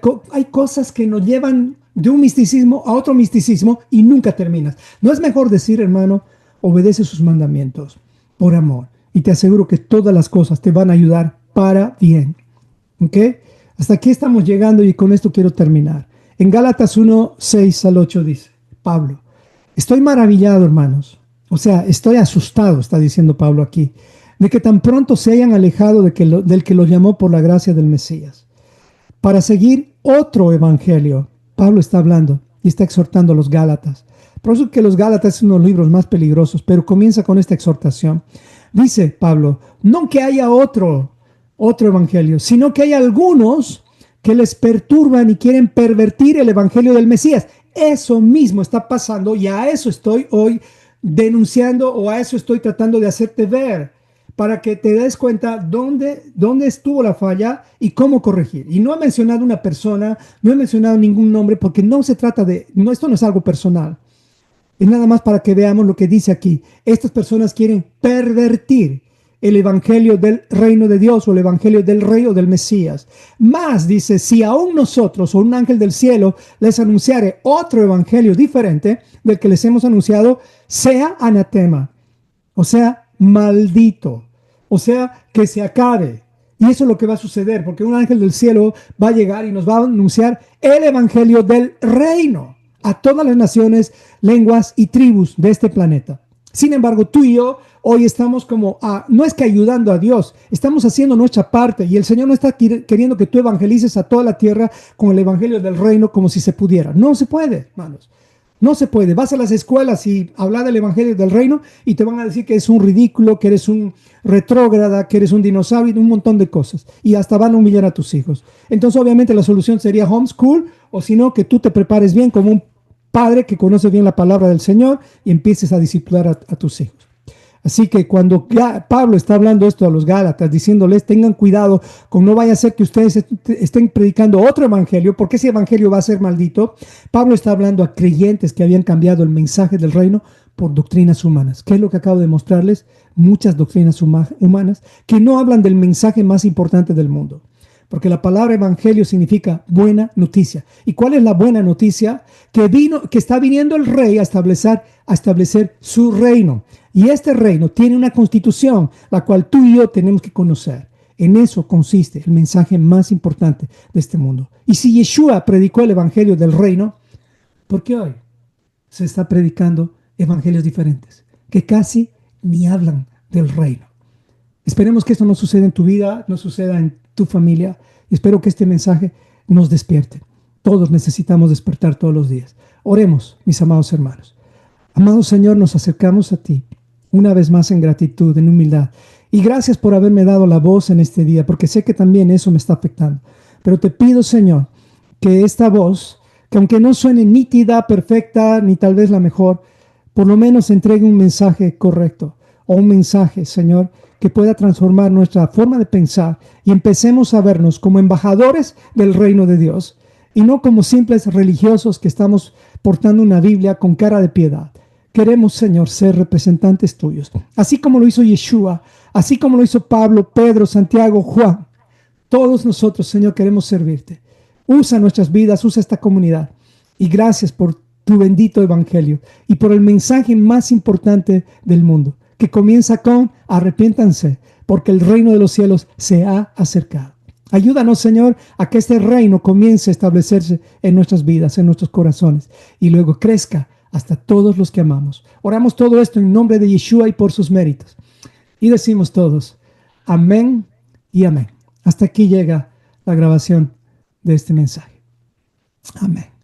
cosas que nos llevan de un misticismo a otro misticismo y nunca terminas. ¿No es mejor decir, hermano, obedece sus mandamientos por amor? Y te aseguro que todas las cosas te van a ayudar para bien. ¿Ok? Hasta aquí estamos llegando y con esto quiero terminar. En Gálatas 1, 6 al 8 dice Pablo, estoy maravillado, hermanos. O sea, estoy asustado, está diciendo Pablo aquí, de que tan pronto se hayan alejado del que los llamó por la gracia del Mesías, para seguir otro evangelio. Pablo está hablando y está exhortando a los Gálatas. Por eso que los Gálatas es uno de los libros más peligrosos, pero comienza con esta exhortación. Dice Pablo, no que haya otro evangelio, sino que hay algunos que les perturban y quieren pervertir el evangelio del Mesías. Eso mismo está pasando y a eso estoy hoy denunciando o a eso estoy tratando de hacerte ver para que te des cuenta dónde estuvo la falla y cómo corregir. Y no he mencionado una persona, no he mencionado ningún nombre porque no se trata esto no es algo personal. Es nada más para que veamos lo que dice aquí. Estas personas quieren pervertir el evangelio del reino de Dios o el evangelio del rey o del Mesías. Más dice, si aún nosotros o un ángel del cielo les anunciare otro evangelio diferente del que les hemos anunciado, sea anatema, o sea, maldito, o sea, que se acabe. Y eso es lo que va a suceder, porque un ángel del cielo va a llegar y nos va a anunciar el evangelio del reino a todas las naciones, lenguas y tribus de este planeta. Sin embargo, tú y yo hoy estamos como, no es que ayudando a Dios, estamos haciendo nuestra parte y el Señor no está queriendo que tú evangelices a toda la tierra con el evangelio del reino como si se pudiera. No se puede, hermanos. No se puede. Vas a las escuelas y hablas del evangelio del reino y te van a decir que es un ridículo, que eres un retrógrada, que eres un dinosaurio, un montón de cosas. Y hasta van a humillar a tus hijos. Entonces, obviamente, la solución sería homeschool, o si no, que tú te prepares bien como un padre que conoce bien la palabra del Señor y empieces a disciplinar a tus hijos. Así que cuando Pablo está hablando esto a los Gálatas, diciéndoles, tengan cuidado con no vaya a ser que ustedes estén predicando otro evangelio, porque ese evangelio va a ser maldito. Pablo está hablando a creyentes que habían cambiado el mensaje del reino por doctrinas humanas. ¿Qué es lo que acabo de mostrarles? Muchas doctrinas humanas que no hablan del mensaje más importante del mundo. Porque la palabra evangelio significa buena noticia. ¿Y cuál es la buena noticia? Que está viniendo el rey a establecer su reino. Y este reino tiene una constitución, la cual tú y yo tenemos que conocer. En eso consiste el mensaje más importante de este mundo. Y si Yeshua predicó el evangelio del reino, ¿por qué hoy se está predicando evangelios diferentes? Que casi ni hablan del reino. Esperemos que esto no suceda en tu vida, no suceda en tu familia. Y espero que este mensaje nos despierte. Todos necesitamos despertar todos los días. Oremos, mis amados hermanos. Amado Señor, nos acercamos a ti una vez más en gratitud, en humildad. Y gracias por haberme dado la voz en este día, porque sé que también eso me está afectando. Pero te pido, Señor, que esta voz, que aunque no suene nítida, perfecta, ni tal vez la mejor, por lo menos entregue un mensaje correcto o un mensaje, Señor, que pueda transformar nuestra forma de pensar y empecemos a vernos como embajadores del reino de Dios y no como simples religiosos que estamos portando una Biblia con cara de piedad. Queremos, Señor, ser representantes tuyos, así como lo hizo Yeshua, así como lo hizo Pablo, Pedro, Santiago, Juan. Todos nosotros, Señor, queremos servirte. Usa nuestras vidas, usa esta comunidad. Y gracias por tu bendito evangelio y por el mensaje más importante del mundo, que comienza con arrepiéntanse, porque el reino de los cielos se ha acercado. Ayúdanos, Señor, a que este reino comience a establecerse en nuestras vidas, en nuestros corazones, y luego crezca hasta todos los que amamos. Oramos todo esto en nombre de Yeshua y por sus méritos. Y decimos todos, amén y amén. Hasta aquí llega la grabación de este mensaje. Amén.